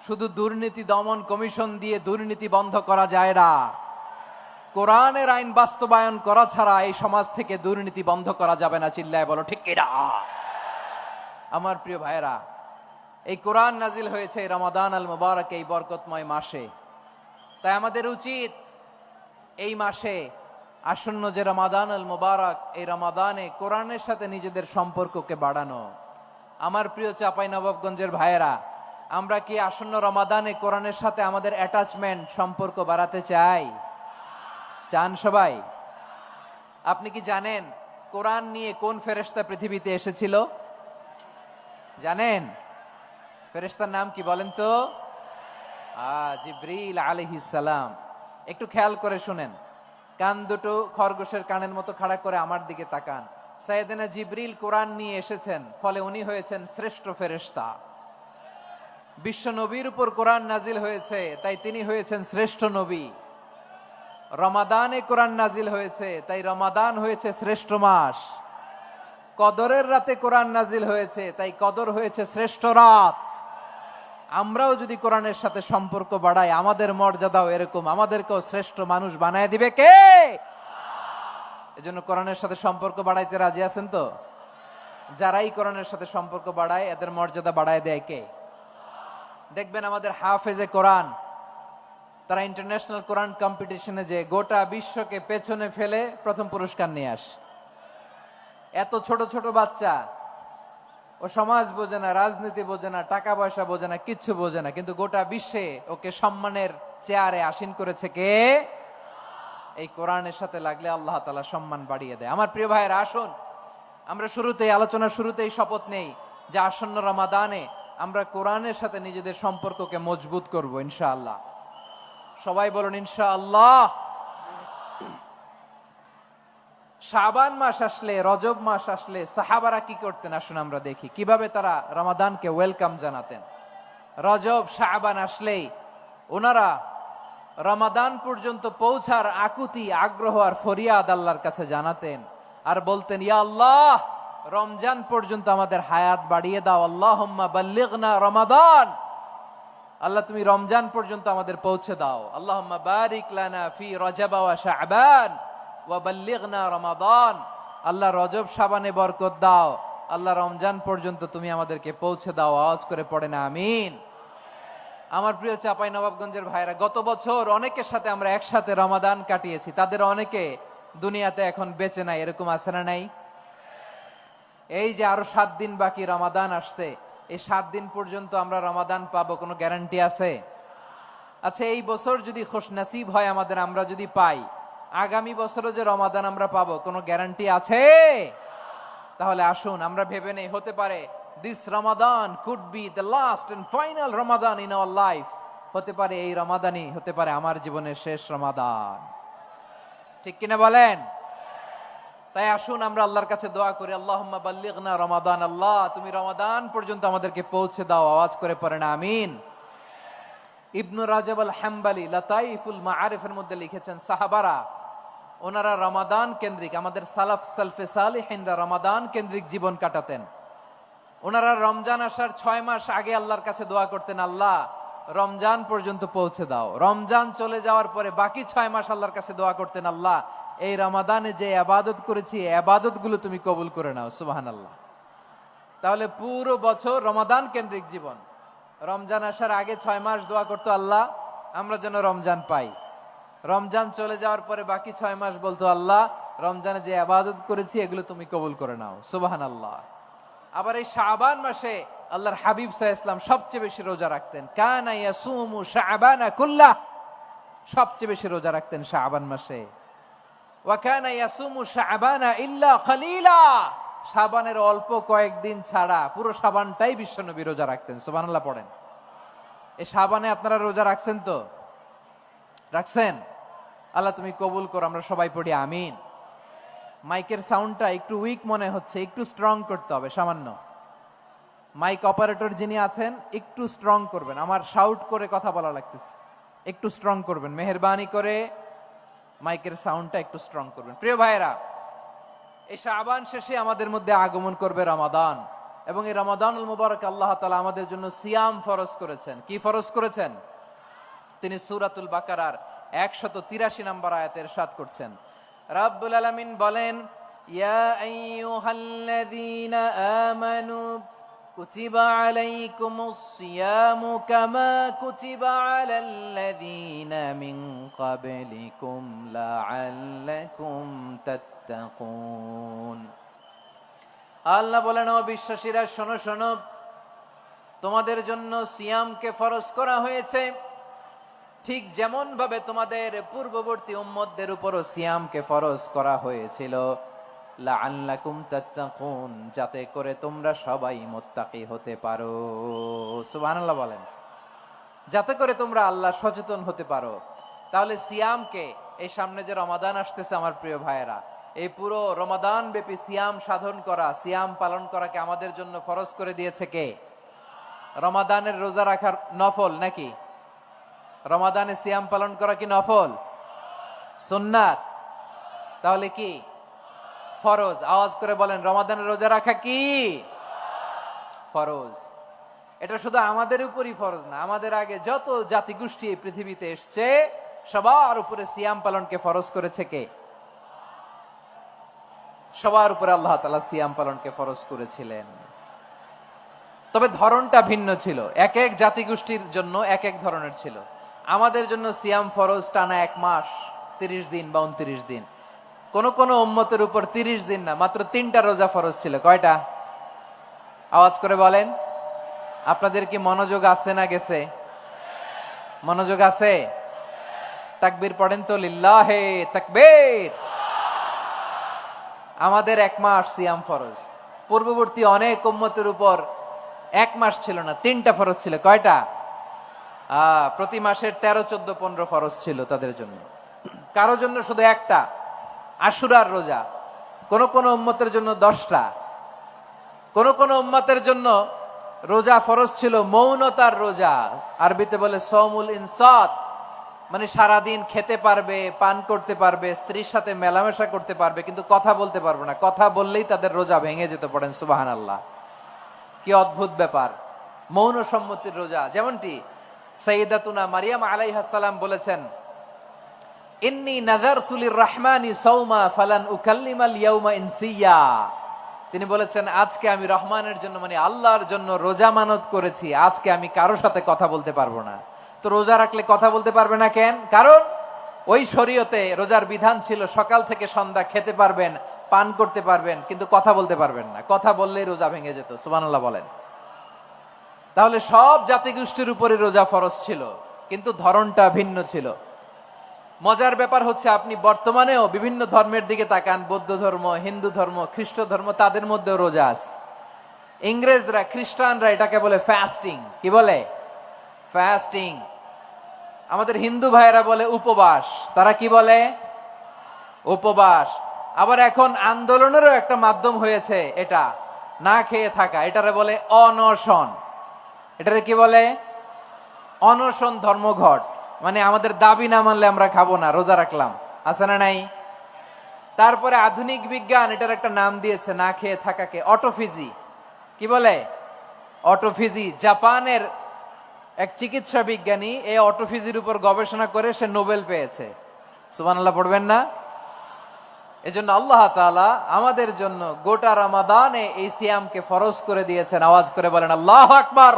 শুধু দুর্নীতি দমন কমিশন দিয়ে দুর্নীতি বন্ধ করা যায় না। কোরআনের আইন বাস্তবায়ন করা ছাড়া এই সমাজ থেকে দুর্নীতি বন্ধ করা যাবে না। চিল্লায় বলো ঠিক কিনা? আমার প্রিয় ভাইয়েরা, এই কোরআন নাজিল হয়েছে রমাদান আল মুবারক, এই বরকতময় মাসে। তাই আমাদের উচিত এই মাসে আসন্ন যে রমাদান আল মুবারক, এই রমাদানে কোরআনের সাথে নিজেদের সম্পর্ককে বাড়ানো। আমার প্রিয় চাঁপাইনবাবগঞ্জের ভাইয়েরা, আমরা কি আসন্ন রমাদানে কোরআনের সাথে আমাদের অ্যাটাচমেন্ট, সম্পর্ক বাড়াতে চাই? চান সবাই? আপনি কি জানেন কোরআন নিয়ে কোন ফেরেশতা পৃথিবীতে এসেছিল? জানেন ফেরেশতার নাম কি বলেন তো? জিবরিল আলাইহিস সালাম। একটু খেয়াল করে শুনেন, কান দুটো খরগোশের কানের মতো খাড়া করে আমার দিকে তাকান। সাইয়েদনা জিবরিল কোরআন নিয়ে এসেছেন, ফলে উনি হয়েছেন শ্রেষ্ঠ ফেরেশতা। বিশ্ব নবীর উপর কোরআন নাজিল হয়েছে, তাই তিনি হয়েছেন শ্রেষ্ঠ নবী। রমাদানে কোরআন নাজিল হয়েছে, তাই রমাদান হয়েছে শ্রেষ্ঠ মাস। কদরের রাতে কোরআন নাজিল হয়েছে, তাই কদর হয়েছে শ্রেষ্ঠ রাত। আমরাও যদি কোরআনের সাথে সম্পর্ক বাড়াই, আমাদের মর্যাদাও এরকম, আমাদেরকেও শ্রেষ্ঠ মানুষ বানায় দিবে কে? এজন্য কোরআনের সাথে সম্পর্ক বাড়াইতে রাজি আছেন তো? যারাই কোরআনের সাথে সম্পর্ক বাড়ায়, এদের মর্যাদা বাড়ায় দেয় কে? দেখবেন আমাদের হাফেজে কোরআন, তারা ইন্টারন্যাশনাল কোরআন কম্পিটিশনে যে গোটা বিশ্বকে পেছনে ফেলে প্রথম পুরস্কার নিয়ে আসে। এত ছোট ছোট বাচ্চা, ও সমাজ বোঝে না, রাজনীতি বোঝে না, টাকা পয়সা বোঝে না, কিচ্ছু বোঝে না, কিন্তু গোটা বিশ্বে ওকে সম্মানের চেয়ারে আসীন করেছে কে? এই কোরআনের সাথে লাগলে আল্লাহ তাআলা সম্মান বাড়িয়ে দেয়। আমার প্রিয় ভাইয়েরা, আসুন আমরা শুরুতেই, আলোচনার শুরুতেই শপথ নেই যে আসন্ন রমাদানে আমরা কোরআনের সাথে নিজেদের সম্পর্ককে মজবুত করব ইনশাআল্লাহ। সবাই বলুন ইনশাআল্লাহ। শাবান মাস আসলে, রজব মাস আসলে সাহাবারা কি করতেন? আসুন আমরা দেখি কিভাবে তারা রমাদানকে ওয়েলকাম জানাতেন। রজব শাবান আসলেই ওনারা রমাদান পর্যন্ত পৌঁছার আকুতি, আগ্রহ আর ফরিয়াদ আল্লাহর কাছে জানাতেন আর বলতেন, ইয়া আল্লাহ, রমজান পর্যন্ত আমাদের হায়াত বাড়িয়ে দাও। আল্লাহুম্মা বাল্লিগনা রমাদান, আল্লাহ তুমি রমজান পর্যন্ত আমাদের পৌঁছে দাও। আল্লাহুম্মা বারিক লানা ফি রজব ওয়া শাবান ওয়া বাল্লিগনা রমাদান, আল্লাহ রজব শাবানে বরকত দাও, আল্লাহ রমজান পর্যন্ত তুমি আমাদেরকে পৌঁছে দাও। আওয়াজ করে পড়েন আমিন। আমার প্রিয় চাঁপাইনবাবগঞ্জের ভাইরা, গত বছর অনেকের সাথে আমরা একসাথে রমাদান কাটিয়েছি, তাদের অনেকে দুনিয়াতে এখন বেঁচে নাই, এরকম আছে না নাই? এই যে আরো 7 দিন বাকি রমাদান আসতে, এই 7 দিন পর্যন্ত আমরা রমাদান পাবো, কোনো গ্যারান্টি আছে? আচ্ছা, এই বছর যদি খুশনসিব হয় আমাদের, আমরা যদি পাই, আগামী বছরও যে রমাদান আমরা পাবো, কোনো গ্যারান্টি আছে? তাহলে আসুন আমরা ভেবে নেই, হতে পারে this Ramadan could be the last and final Ramadan in our life. হতে পারে এই রমাদানই হতে পারে আমার জীবনের শেষ রমাদান। ঠিক কিনা বলেন? তাই আসুন আমরা আল্লাহর কাছে দোয়া করি, আল্লাহুম্মা বাল্লিগনা রমাদান, আল্লাহ তুমি রমাদান পর্যন্ত আমাদেরকে পৌঁছে দাও। আওয়াজ করে পড়েন আমিন। ইবনু রাজব আল হাম্বলি লাতাইফুল মাআরিফের মধ্যে লিখেছেন, সাহাবারা ওনারা রমাদান কেন্দ্রিক, আমাদের সালাফ সালফে সালিহিনরা রমাদান কেন্দ্রিক জীবন কাটাতেন। ওনারা রমজান আসার 6 মাস আগে আল্লাহর কাছে দোয়া করতেন, আল্লাহ রমজান পর্যন্ত পৌঁছে দাও। রমজান চলে যাওয়ার পরে বাকি 6 মাস আল্লাহর কাছে দোয়া করতেন, আল্লাহ এই রমাদানে যে ইবাদত করেছি, ইবাদত গুলো তুমি কবুল করে নাও। সুবহানাল্লাহ। তাহলে পুরো বছর রমাদান কেন্দ্রিক জীবন। রমজান আসার আগে 6 মাস দোয়া করতো, আল্লাহ আমরা যেন রমজান পাই। রমজান চলে যাওয়ার পরে বাকি 6 মাস বলতো, আল্লাহ রমজানে যে ইবাদত করেছি এগুলো তুমি কবুল করে নাও। সুবহানাল্লাহ। আবার এই শাবান মাসে আল্লাহর হাবিব সাল্লাল্লাহু আলাইহি ওয়াসাল্লাম সবচেয়ে বেশি রোজা রাখতেন। কানা ইয়াসুমু শাবানা কুল্লাহ, সবচেয়ে বেশি রোজা রাখতেন শাবান মাসে। ওয়া কানা ইয়াসুমু শাবানা ইল্লা কলিলা, শাবানের অল্প কয়েকদিন ছাড়া পুরো শাবানটাই বিশ্বনবী রোজা রাখতেন। সুবহানাল্লাহ পড়েন। এই শাবানে আপনারা রোজা রাখছেন তো? রাখছেন? আল্লাহ তুমি কবুল করো। আমরা সবাই পড়ি আমিন। মাইকের সাউন্ডটা একটু উইক মনে হচ্ছে, একটু স্ট্রং করতে হবে সামান্য। মাইক অপারেটর যিনি আছেন একটু স্ট্রং করবেন, আমার শাউট করে কথা বলা লাগতেছে, একটু স্ট্রং করবেন মেহেরবানি করে। মাইকের সাউন্ডটা একটু স্ট্রং করবেন। প্রিয় ভাইয়েরা, এই শাবান শেষে আমাদের মধ্যে আগমন করবে রমাদান, এবং এই রমাদানুল মুবারক আল্লাহ তাআলা আমাদের জন্য সিয়াম ফরজ করেছেন। কি ফরজ করেছেন? তিনি সূরাতুল বাকারার 183 নম্বর আয়াতে ইরশাদ করছেন, রাব্বুল আলামিন বলেন, ইয়া আইয়ুহাল্লাযীনা আমানু কুতিবা আলাইকুমুস সিয়ামু কামা কুতিবা আলাল্লাযীনা মিন ক্বাবলিকুম লাআল্লাকুম তাত্তাকুন। আল্লাহ বলেন, ও বিশ্বাসীরা শোনো শোনো, তোমাদের জন্য সিয়ামকে ফরজ করা হয়েছে, ঠিক যেমন ভাবে তোমাদের পূর্ববর্তী উম্মতদের উপরও সিয়ামকে ফরজ করা হয়েছিল, লাআল্লাকুম তাত্তাকুন, যাতে করে তোমরা সবাই মুত্তাকি হতে পারো। সুবহানাল্লাহ বলেন, যাতে করে তোমরা আল্লাহ সচেতন হতে পারো। তাহলে সিয়ামকে, এই সামনে যে রমাদান আসতেছে আমার প্রিয় ভাইয়েরা, এই পুরো রমাদান ব্যাপী সিয়াম সাধন করা, সিয়াম পালন করাকে আমাদের জন্য ফরজ করে দিয়েছে কে? রমাদানের রোজা রাখার নফল নাকি? রমাদানে সিয়াম পালন করা কি নফল? সুন্নাত? তাহলে কি ফরজ? আওয়াজ করে বলেন, রমাদানের রোজা রাখা কি ফরজ? এটা শুধু আমাদের উপরই ফরজ না, আমাদের আগে যত জাতিগোষ্ঠী এই পৃথিবীতে এসছে সবার উপরে সিয়াম পালনকে ফরজ করেছে কে? সবার উপরে আল্লাহ তাআলা সিয়াম পালনকে ফরজ করেছিলেন। তবে ধরনটা ভিন্ন ছিল, এক এক জাতিগোষ্ঠীর জন্য এক এক ধরনের ছিল। আমাদের জন্য সিয়াম ফরজ টানা 1 মাস 30 দিন বা 29 দিন। কোন কোন উম্মতের উপর 30 দিন না, মাত্র 3টা রোজা ফরজ ছিল। কয়টা? আওয়াজ করে বলেন। আপনাদের কি মনোযোগ আছে না গেছে? মনোযোগ আছে? তাকবীর পড়েন তো, লিল্লাহে তাকবীর। আমাদের 1 মাস সিয়াম ফরজ। পূর্ববর্তী অনেক উম্মতের উপর 1 মাস ছিল না, 3টা ফরজ ছিল। কয়টা? প্রতি মাসের 13, 14, 15 ফরজ ছিল তাদের জন্য। কারো জন্য শুধু একটা, আশুরার রোজা। কোন কোন উম্মতের জন্য 10টা। কোন কোন উম্মতের জন্য রোজা ফরজ ছিল মৌনতার রোজা, আরবিতে বলে সওমুল ইনসাত, মানে সারাদিন খেতে পারবে, পান করতে পারবে, স্ত্রীর সাথে মেলামেশা করতে পারবে, কিন্তু কথা বলতে পারবে না। কথা বললেই তাদের রোজা ভেঙে যেতে। পড়েন সুবহানাল্লাহ। কি অদ্ভুত ব্যাপার! মৌন সম্মতির রোজা। যেমনটি সাইয়্যিদাতুনা মারিয়াম আলাইহিস সালাম বলেছেন, ইন্নী নাযারতু লির-রাহমানি সাওমা ফালান উকাল্লিমাল ইয়াওমা ইনসিয়া। তিনি বলেছেন, আজকে আমি রহমানের জন্য, মানে আল্লাহর জন্য রোজা মানত করেছি, আজকে আমি কারো সাথে কথা বলতে পারবো না। তো রোজা রাখলে কথা বলতে পারবে না কেন? কারণ ওই শরীয়তে রোজার বিধান ছিল সকাল থেকে সন্ধ্যা খেতে পারবেন, পান করতে পারবেন, কিন্তু কথা বলতে পারবেন না। কথা বললেই রোজা ভেঙে যেত। সুবহানাল্লাহ বলেন। তাহলে সব জাতিগোষ্ঠীর উপরে রোজা ফরজ ছিল, কিন্তু ধরনটা ভিন্ন ছিল। মজার ব্যাপার হচ্ছে, আপনি বর্তমানেও বিভিন্ন ধর্মের দিকে তাকান, বৌদ্ধ ধর্ম, হিন্দু ধর্ম, খ্রিস্ট ধর্ম, তাদের মধ্যেও রোজা আছে। ইংরেজরা, খ্রিস্টানরা এটাকে বলে ফাস্টিং। কি বলে? ফাস্টিং। আমাদের হিন্দু ভাইয়েরা বলে উপবাস। তারা কি বলে? উপবাস। আবার এখন আন্দোলনেরও একটা মাধ্যম হয়েছে এটা, না খেয়ে থাকা। এটারে বলে অনশন। এটারে কি বলে? অনশন ধর্মঘট। মানে আমাদের দাবি না মানলে আমরা খাবো না, রোজা রাখলাম। আছে না নাই? তারপরে আধুনিক বিজ্ঞান এটার একটা নাম দিয়েছে না খেয়ে থাকাকে, অটোফিজি। কি বলে? অটোফিজি। জাপানের এক চিকিৎসা বিজ্ঞানী এই অটোফিজির উপর গবেষণা করে সে নোবেল পেয়েছে। সুবহানাল্লাহ পড়বেন না? এজন্য আল্লাহ তাআলা আমাদের জন্য গোটা রমাদানে এই সিয়ামকে ফরজ করে দিয়েছেন। আওয়াজ করে বলেন আল্লাহু আকবার।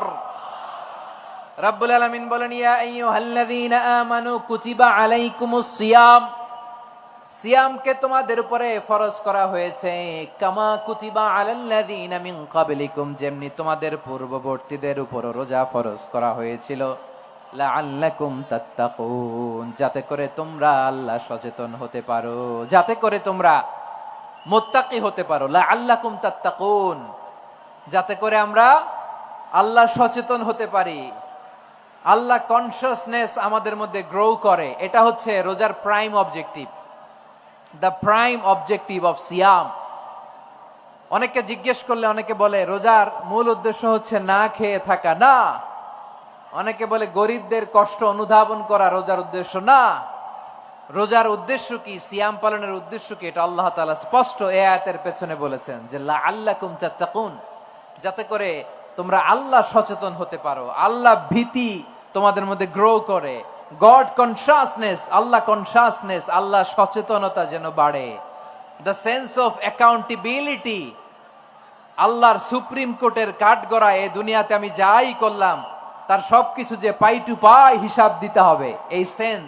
রাব্বুল আলামিন বলেন, ইয়া আইয়ুহাল্লাযীনা আমানু কুতিবা আলাইকুমুস সিয়াম। সিয়ামকে তোমাদের উপরে ফরজ করা হয়েছে, কামা কুতিবা আলাল্লাযীনা মিন ক্বাবলিকুম, যেমনি তোমাদের পূর্ববর্তীদের উপর রোজা ফরজ করা হয়েছিল, লাআল্লাকুম তাত্তাকুন, যাতে করে তোমরা আল্লাহ সচেতন হতে পারো, যাতে করে তোমরা মুত্তাকি হতে পারো। লাআল্লাকুম তাত্তাকুন, যাতে করে আমরা আল্লাহ সচেতন হতে পারি, আল্লাহ কনসিয়াসনেস আমাদের মধ্যে গ্রো করে। এটা হচ্ছে রোজার prime objective, the prime objective of সিয়াম। অনেকে জিজ্ঞেস করলে অনেকে বলে রোজার মূল উদ্দেশ্য হচ্ছে না খেয়ে থাকা। না। অনেকে বলে গরিবদের কষ্ট অনুধাবন করা রোজার উদ্দেশ্য। না। রোজার উদ্দেশ্য কি, সিয়াম পালনের উদ্দেশ্য কি, এটা আল্লাহ তাআলা স্পষ্ট এই আয়াতের পেছনে বলেছেন যে লাআল্লাকুম তাত্তাকুন, যাতে করে তোমরা আল্লাহ সচেতন হতে পারো, আল্লাহ ভীতি তোমাদের মধ্যে গ্রো করে, গড কনসিয়াসনেস, আল্লাহ কনসিয়াসনেস, আল্লাহ সচেতনতা যেন বাড়ে, দ্য সেন্স অফ অ্যাকাউন্টেবিলিটি আল্লাহর সুপ্রিম কোর্টের কাঠগড়া এই দুনিয়াতে আমি যাই করলাম তার সবকিছু যে পাই টু পাই হিসাব দিতে হবে, এই sense,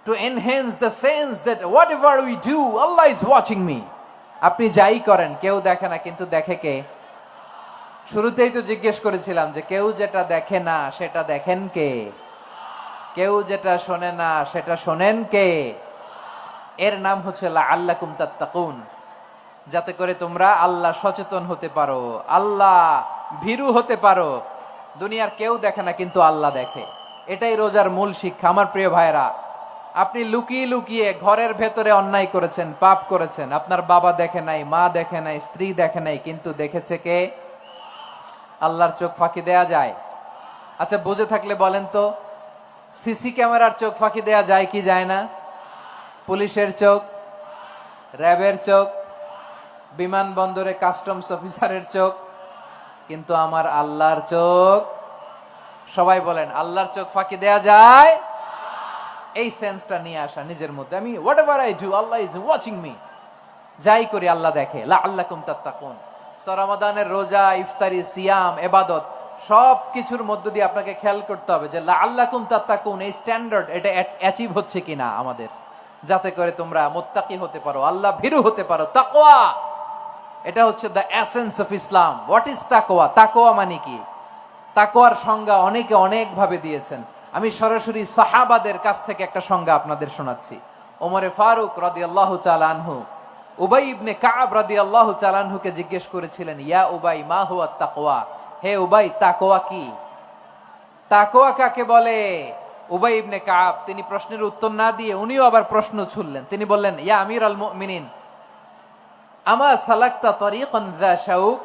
to enhance the sense that what ever we do Allah is watching me. আপনি যাই করেন কেউ দেখে না, কিন্তু দেখে কে? শুরুতেই তো জিজ্ঞেস করেছিলাম যে কেউ যেটা দেখে না সেটা দেখেন কে? কেউ যেটা শোনে না সেটা শোনেন কে? এর নাম হচ্ছে লাআল্লাকুম তাত্তাকুন, যাতে করে তোমরা আল্লাহ সচেতন হতে পারো, আল্লাহ ভীরু হতে পারো। দুনিয়ার কেউ দেখে না, কিন্তু আল্লাহ দেখে। এটাই রোজার মূল শিক্ষা। আমার প্রিয় ভাইরা, আপনি লুকিয়ে লুকিয়ে ঘরের ভেতরে অন্যায় করেছেন, পাপ করেছেন, আপনার বাবা দেখে নাই, মা দেখে নাই, স্ত্রী দেখে নাই, কিন্তু দেখেছে কে? আল্লাহর চোখ ফাঁকি দেয়া যায়? আচ্ছা, বুঝে থাকলে বলেন তো, সিসি ক্যামেরার চোখ ফাঁকি দেয়া যায় কি যায় না? পুলিশের চোখ, র্যাবের চোখ, বিমানবন্দরে কাস্টমস অফিসারের চোখ, কিন্তু আমার আল্লাহর চোখ? সবাই বলেন, আল্লাহর চোখ ফাঁকি দেয়া যায়? এই সেন্সটা নিয়ে আসা নিজের মধ্যে, আমি what ever I do Allah is watching me, যাই করি আল্লাহ দেখে। লাআল্লাকুম তাত্তাকুন। রমাদানের রোজা, ইফতারি, সিয়াম, ইবাদত সব কিছুর মধ্য দিয়ে আপনাকে খেয়াল করতে হবে যে লাআল্লাকুম তাত্তাকুন এই স্ট্যান্ডার্ড এটা অ্যাচিভ হচ্ছে কিনা আমাদের, যাতে করে তোমরা মুত্তাকি হতে পারো, আল্লাহ ভীরু হতে পারো। তাকওয়া, এটা হচ্ছে the essence of Islam. What is তাকওয়া? তাকওয়া মানে কি? তাকওয়ার সংজ্ঞা অনেকে অনেক ভাবে দিয়েছেন। আমি সরাসরি সাহাবাদের কাছ থেকে একটা সংজ্ঞা আপনাদের শোনাচ্ছি। ওমরে ফারুক রাদিয়াল্লাহু তাআলা আনহু উবাই ইবনে কাব রাদিয়াল্লাহু তাআলা আনহুকে জিজ্ঞেস করেছিলেন, ইয়া উবাই মা হুয়া তাকওয়া? হে উবাই, তাকওয়া কি? তাকওয়া কাকে বলে? উবাই ইবনে কাব তিনি প্রশ্নের উত্তর না দিয়ে উনিও আবার প্রশ্ন ছুড়লেন। তিনি বললেন, ইয়া আমিরাল মুমিনিন, আমা সালাকতা তরিকান যা শাউক?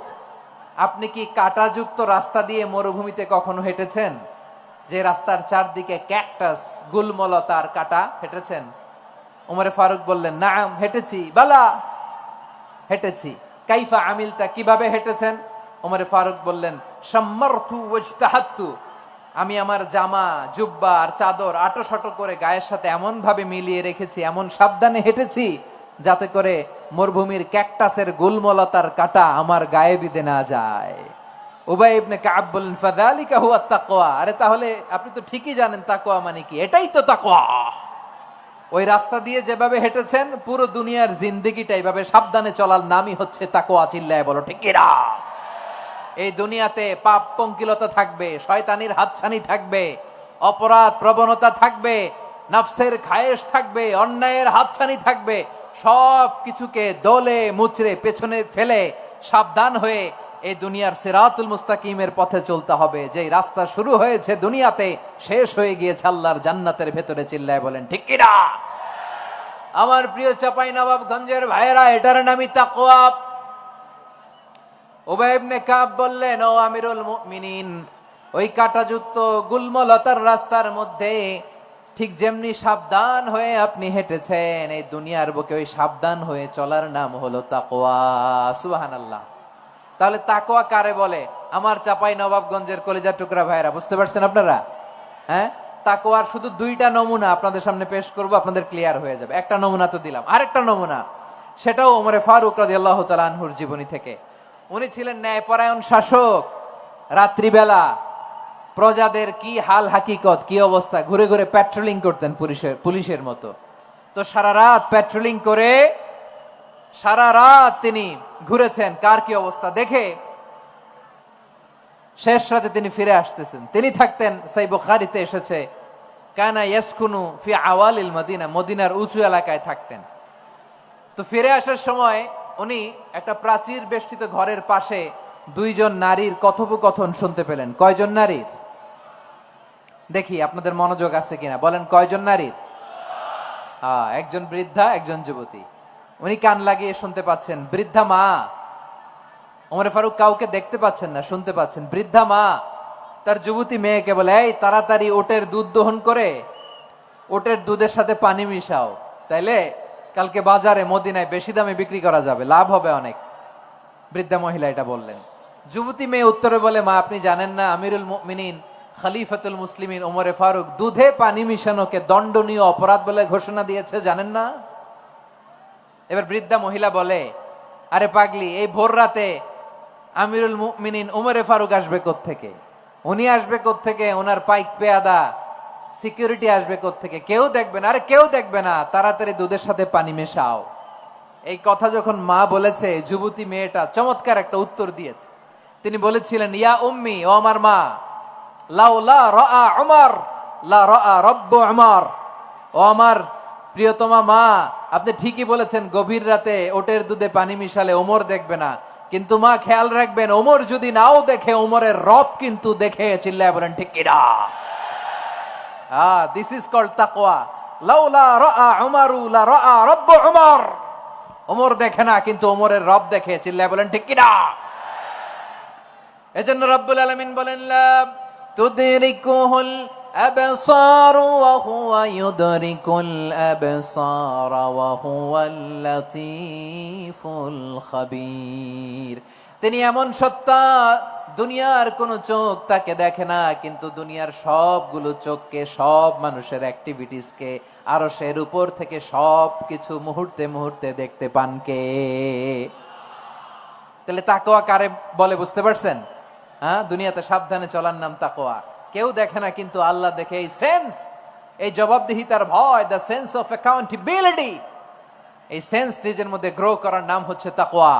আপনি কি কাঁটাযুক্ত রাস্তা দিয়ে মরুভূমিতে কখনো হেঁটেছেন? যে রাস্তার চারদিকে ক্যাকটাস, গুলমলতার কাঁটা, হেঁটেছেন? ওমরে ফারুক বললেন, নাম, হেঁটেছি। বালা, হেঁটেছি। কাইফা আমিলতা, কিভাবে হেঁটেছেন? ওমরে ফারুক বললেন, শাম্মারতু ওয়াজতাহাত্তু, আমি আমার জামা, জুব্বা আর চাদর আটোসাটো করে গায়ের সাথে এমন ভাবে মিলিয়ে রেখেছি, এমন সাবধানে হেঁটেছি যাতে করে মরুভূমির ক্যাকটাসের গুলমলতার কাঁটা আমার গায়ে বিঁধে না যায়। উবাই ইবনে কাব বললেন, ফাযালিকা হুয়া তাকওয়া। আরে তাহলে আপনি তো ঠিকই জানেন তাকওয়া মানে কি, এটাই তো তাকওয়া। ওই রাস্তা দিয়ে যেভাবে হেঁটেছেন পুরো দুনিয়ার জিন্দেগিটা এইভাবে সাবধানে চলার নামই হচ্ছে তাকওয়া। চিল্লায় বলো ঠিক কিনা? এই দুনিয়াতে পাপ পঙ্কিলতা থাকবে, শয়তানির হাতছানি থাকবে, অপরাধ প্রবণতা থাকবে, নফসের খায়েশ থাকবে, অন্যায়ের হাতছানি থাকবে। সব কিছুকে দলে মুচড়ে পেছনে ফেলে সাবধান হয়ে এই দুনিয়ার সিরাতুল মুস্তাকিমের পথে চলতে হবে। যেই রাস্তা শুরু হয়েছে দুনিয়াতে, শেষ হয়ে গিয়েছে আল্লাহর জান্নাতের ভেতরে। চিল্লায় বলেন ঠিক কিনা? আমার প্রিয় চাঁপাইনবাবগঞ্জের ভাইয়েরা, এটার নামই তাকওয়া। উবাই ইবনে কাব বললেন, ও আমিরুল মুমিনিন, ওই কাঁটাযুক্ত গুলমলতার রাস্তার মধ্যে ঠিক যেমনি সাবধান হয়ে আপনি হেঁটেছেন, এই দুনিয়ার বুকে ওই সাবধান হয়ে চলার নাম হলো তাকওয়া। সুবহানাল্লাহ। তাহলে তাকওয়া কারে বলে? আমার চাঁপাইনবাবগঞ্জের কলিজার টুকরা ভাইয়েরা, বুঝতে পারছেন আপনারা? হ্যাঁ, তাকওয়ার শুধু দুইটা নমুনা আপনাদের সামনে পেশ করব, আপনাদের ক্লিয়ার হয়ে যাবে। একটা নমুনা তো দিলাম, আরেকটা নমুনা, সেটাও ওমরে ফারুক রাদিয়াল্লাহু তাআলা আনহুর জীবনী থেকে। উনি ছিলেন ন্যায়পরায়ণ শাসক। রাত্রিবেলা প্রজাদের কি হাল হাকিকত, কি অবস্থা, ঘুরে ঘুরে প্যাট্রোলিং করতেন পুলিশের মতো। তো সারা রাত প্যাট্রোলিং করে সারা রাত তিনি ঘুরেছেন কার কি অবস্থা দেখে। শেষ রাতে তিনি ফিরে আসতেছেন। তিনি থাকতেন, সহিহ বুখারীতে এসেছে, কানা ইয়াসকুনু ফি আওয়ালিল মদিনা, মদিনার উঁচু এলাকায় থাকতেন। তো ফিরে আসার সময় উনি একটা প্রাচীর বেষ্টিত ঘরের পাশে দুইজন নারীর কথোপকথন শুনতে পেলেন। কয়জন নারীর? দেখি আপনাদের মনোযোগ আছে কিনা, বলেন কয়জন নারীর? একজন বৃদ্ধা, একজন যুবতী। উনি কান লাগিয়ে শুনতে পাচ্ছেন। বৃদ্ধা মা, ওমর ফারুক কাউকে দেখতে পাচ্ছেন না, শুনতে পাচ্ছেন। বৃদ্ধা মা তার যুবতী মেয়েকে বলে, এই তাড়াতাড়ি ওটের দুধ দহন করে ওটের দুধের সাথে পানি মিশাও, তাইলে কালকে বাজারে মদিনায় বেশি দামে বিক্রি করা যাবে, লাভ হবে অনেক। বৃদ্ধা মহিলা এটা বললেন। যুবতী মেয়ে উত্তরে বলে, মা আপনি জানেন না আমিরুল মুমিনিন খলিফাতুল মুসলিমিন ওমরে ফারুক দুধে পানি মিশানোকে দণ্ডনীয় অপরাধ বলে ঘোষণা দিয়েছে, জানেন না? এবার বৃদ্ধা মহিলা বলে, আরে পাগলি, এই ভোর রাতে আমিরুল মুমিনিন উমরে ফারুক আসবে থেকে? উনি আসবে থেকে? ওনার পাইক পেয়াদা সিকিউরিটি আসবে থেকে? কেউ দেখবে না। আরে কেউ দেখবে না, তাড়াতাড়ি দুধের সাথে পানি মেশাও। এই কথা যখন মা বলেছে, যুবতী মেয়েটা চমৎকার একটা উত্তর দিয়েছে। তিনি বলেছিলেন, ইয়া উম্মি, ও আমার মা, লাউলা রাআ উমর লা রাআ রব্বু উমর। ও আমার প্রিয়তমা মা, আপনি ঠিকই বলেছেন, গভীর রাতে ওটের দুধে পানি মিশালে ওমর দেখবে না, কিন্তু মা খেয়াল রাখবেন, ওমর যদি নাও দেখে, ওমরের রব কিন্তু দেখে। চিল্লায় বলেন ঠিক কিনা? দিস ইজ কল্ড তাকওয়া। লাউলা রাআ উমরু লা রাআ রব্বু উমর। ওমর দেখে না, কিন্তু ওমরের রব দেখে। চিল্লায় বলেন ঠিক কিনা? এজন্য রব্বুল আলামিন বলেন, লা তুদরিকুহুল আবসার ওয়া হুয়া ইউদরিকুল আবসার ওয়া হুয়াল লাতীফুল খাবীর। তিনি এমন সত্তা, দুনিয়ার কোন চোখ তাকে দেখে না, কিন্তু দুনিয়ার সবগুলো চোখকে, সব মানুষের অ্যাক্টিভিটিসকে, আরশের উপর থেকে সব কিছু মুহূর্তে মুহূর্তে দেখতে পান কে? তাহলে তাকওয়া কারে বলে বুঝতে পারছেন? দুনিয়াতে সাবধানে চলার নাম তাকওয়া। কেউ দেখে না, কিন্তু আল্লাহ দেখে। এই সেন্স, এই জবাবদিহিতার ভয়, দ্য সেন্স অফ অ্যাকাউন্টেবিলিটি, এই সেন্স নিজের মধ্যে গ্রো করার নাম হচ্ছে তাকওয়া।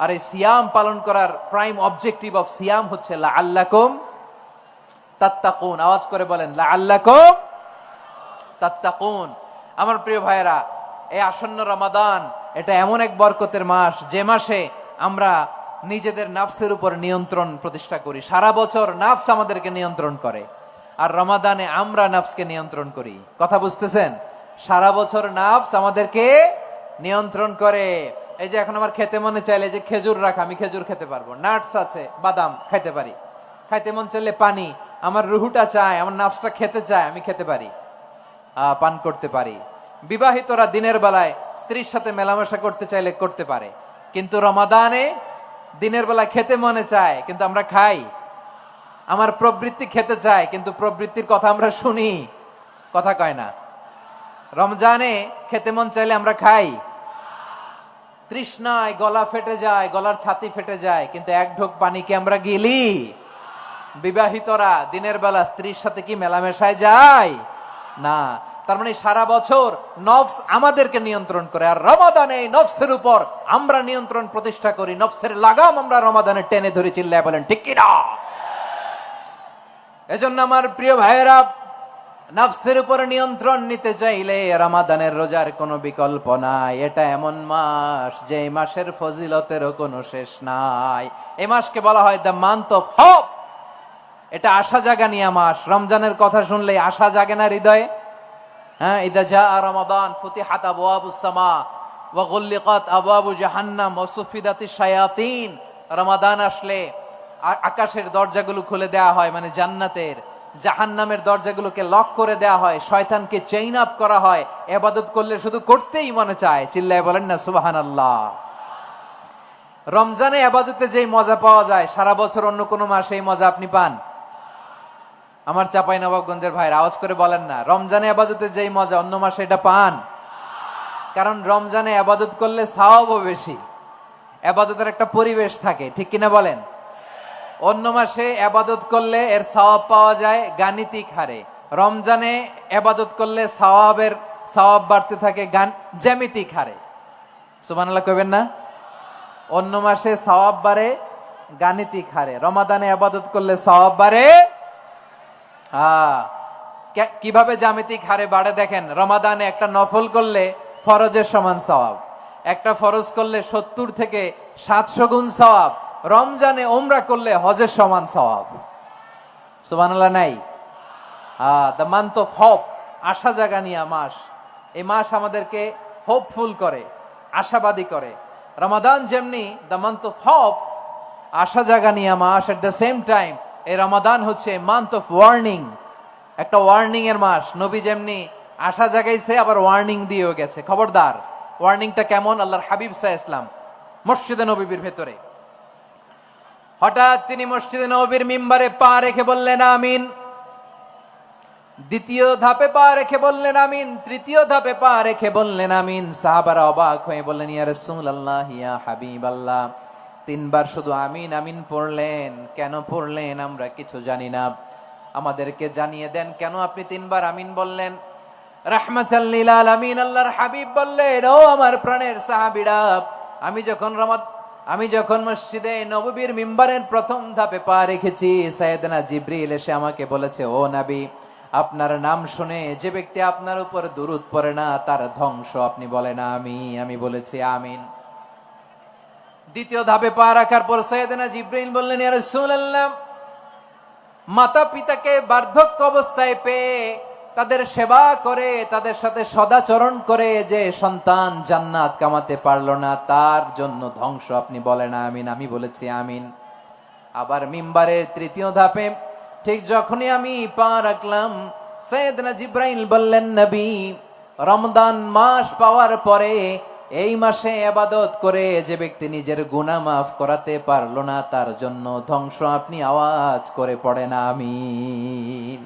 আর এই সিয়াম পালন করার প্রাইম অবজেক্টিভ অফ সিয়াম হচ্ছে লাআল্লাকুম তাত্তাকুন। আওয়াজ করে বলেন, লাআল্লাকুম তাত্তাকুন। আমার প্রিয় ভাইয়েরা, এই আসন্ন রমাদান, এটা এমন এক বরকতের মাস, যে মাসে আমরা নিজেদের নাফসের উপর নিয়ন্ত্রণ প্রতিষ্ঠা করি। সারা বছর নাফস আমাদেরকে নিয়ন্ত্রণ করে, আর রমাদানে আমরা নাফসকে নিয়ন্ত্রণ করি। কথা বুঝতেছেন? সারা বছর নাফস আমাদেরকে নিয়ন্ত্রণ করে। এই যে এখন আমার খেতে মনে চাইলে যে খেজুর রাখ, আমি খেজুর খেতে পারবো, নাটস আছে, বাদাম খাইতে পারি। খাইতে মন চাইলে পানি, আমার রুহুটা চায়, আমার নাফসটা খেতে চায়, আমি খেতে পারি, পান করতে পারি। বিবাহিতরা দিনের বেলায় স্ত্রীর সাথে মেলামেশা করতে চাইলে করতে পারে, কিন্তু রমাদানে দিনের বেলা খেতে মনে চায়, কিন্তু আমরা খাই। আমার প্রবৃত্তি খেতে চায়, কিন্তু প্রবৃত্তির কথা আমরা শুনি, কথা কয় না। রমজানে খেতে মন চাইলে আমরা খাই, তৃষ্ণায় গলা ফেটে যায়, গলার ছাতি ফেটে যায়, কিন্তু এক ঢোক পানিকে আমরা গিলি। বিবাহিতরা দিনের বেলা স্ত্রীর সাথে কি মেলামেশায় যায়? না। তার মানে সারা বছর নফস আমাদেরকে নিয়ন্ত্রণ করে, আর রমাদানে নফসের উপর আমরা নিয়ন্ত্রণ প্রতিষ্ঠা করি। নফসের লাগাম আমরা রমাদানে টেনে ধরে। চিল্লায় বলেন ঠিক কিনা? এজন্য আমার প্রিয় ভাইয়েরা, নফসের উপর নিয়ন্ত্রণ নিতে চাইলে রমাদানের রোজার কোনো বিকল্প নাই। এটা এমন মাস, যে মাসের ফজিলতেরও কোনো শেষ নাই। এই মাসকে বলা হয় দ্য মান্থ অফ হোপ। এটা আশা জাগানিয়া মাস। রমজানের কথা শুনলে আশা জাগে না হৃদয়ে? ইদা জাআ রমাদান ফুতিহাত আবওয়াবুস সামা ওয়া গুল্লিকাত আবওয়াবু জাহান্নাম ওয়া সুফিদাতিশ শায়াতিন। রমাদান আসলে আকাশের দরজাগুলো খুলে দেওয়া হয়, মানে জান্নাতের। জাহান্নামের দরজাগুলোকে লক করে দেওয়া হয়, শয়তানকে চেইন আপ করা হয়। ইবাদত করলে শুধু করতেই মনে চায়। চিল্লায় বলেন না সুবহানাল্লাহ। রমজানে ইবাদতে যেই মজা পাওয়া যায়, সারা বছর অন্য কোনো মাসে এই মজা আপনি পান? আমার চাঁপাইনবাবগঞ্জের ভাইরা আওয়াজ করে বলেন না, রমজানে ইবাদতে যেই মজা অন্য মাসে এটা পান? কারণ রমজানে ইবাদত করলে সওয়াবও বেশি, ইবাদতের একটা পরিবেশ থাকে, ঠিক কিনা বলেন? অন্য মাসে ইবাদত করলে এর সওয়াব পাওয়া যায় গাণিতিক হারে, রমজানে ইবাদত করলে সওয়াব বাড়তে থাকে জ্যামিতিক হারে। সুবহানাল্লাহ কইবেন না? অন্য মাসে সওয়াব বাড়ে গাণিতিক হারে, রমাদানে ইবাদত করলে সওয়াব বাড়ে কিভাবে জ্যামিতিক হারে বাড়ে দেখেন। রমাদানে একটা নফল করলে ফরজের সমান সওয়াব, একটা ফরজ করলে 70 থেকে 700 গুণ সওয়াব। রমজানে উমরা করলে হজের সমান সওয়াব। সুবহানাল্লাহ নাই? দ্য মান্থ অফ হোপ, আশা জাগানিয়া মাস। এই মাস আমাদেরকে হোপফুল করে, আশাবাদী করে। রমাদান যেমনি দ্য মান্থ অফ হোপ, আশা জাগানিয়া মাস, এট দ্য সেম টাইম এই রমাদান হচ্ছে মান্থ অফ ওয়ার্নিং, একটা ওয়ার্নিং এর মাস। নবী যেমনি আশা জাগাইছে, আবার ওয়ার্নিং দিয়েও গেছে, খবরদার। ওয়ার্নিংটা কেমন? আল্লাহর হাবিব সাল্লাল্লাহু আলাইহি ওয়াসাল্লাম মসজিদে নববীর ভেতরে, হঠাৎ তিনি মসজিদে নববীর মিম্বারে পা রেখে বললেন আমিন। দ্বিতীয় ধাপে পা রেখে বললেন আমিন, তৃতীয় ধাপে পা রেখে বললেন আমিন। সাহাবারা অবাক হয়ে বললেন, ইয়া রাসূলুল্লাহ, ইয়া হাবিবাল্লাহ, তিনবার শুধু আমিন আমিন পড়লেন। কেন পড়লেন আমরা কিছু জানি না, আমাদেরকে জানিয়ে দেন কেন আপনি তিনবার আমিন বললেন। রাহমাতাল লিল আলামিন আল্লাহর হাবিব বললেন, ও আমার প্রাণের সাহাবীরা, আমি যখন মসজিদে নববীর মিম্বারের প্রথম ধাপে পা রেখেছি, সাইয়েদনা জিবরিল এসে আমাকে বলেছে, ও নবী, আপনার নাম শুনে যে ব্যক্তি আপনার উপর দুরূদ পড়ে না তার ধ্বংস। আপনি বলেন আমি বলেছি আমিন। দ্বিতীয় ধাপে পা রাখার পর সাইয়েদনা জিবরিল বললেন, ইয়া রাসূলুল্লাহ, মাতা পিতাকে বার্ধক্য অবস্থায় পেয়ে তাদের সেবা করে, তাদের সাথে সদাচরণ করে যে সন্তান জান্নাত কামাতে পারলো না তার জন্য ধ্বংস। আপনি বলেন আমিন। আমি বলেছি আমিন। আবার মিম্বারের তৃতীয় ধাপে ঠিক যখনই আমি পা রাখলাম, সাইয়েদনা জিবরাইল বললেন, নবী, রমজান মাস পাওয়ার পরে এই মাসে ইবাদত করে যে ব্যক্তি নিজের গুনাহ মাফ করাতে পারলো না তার জন্য ধ্বংস। আপনি আওয়াজ করে পড়েন আমিন।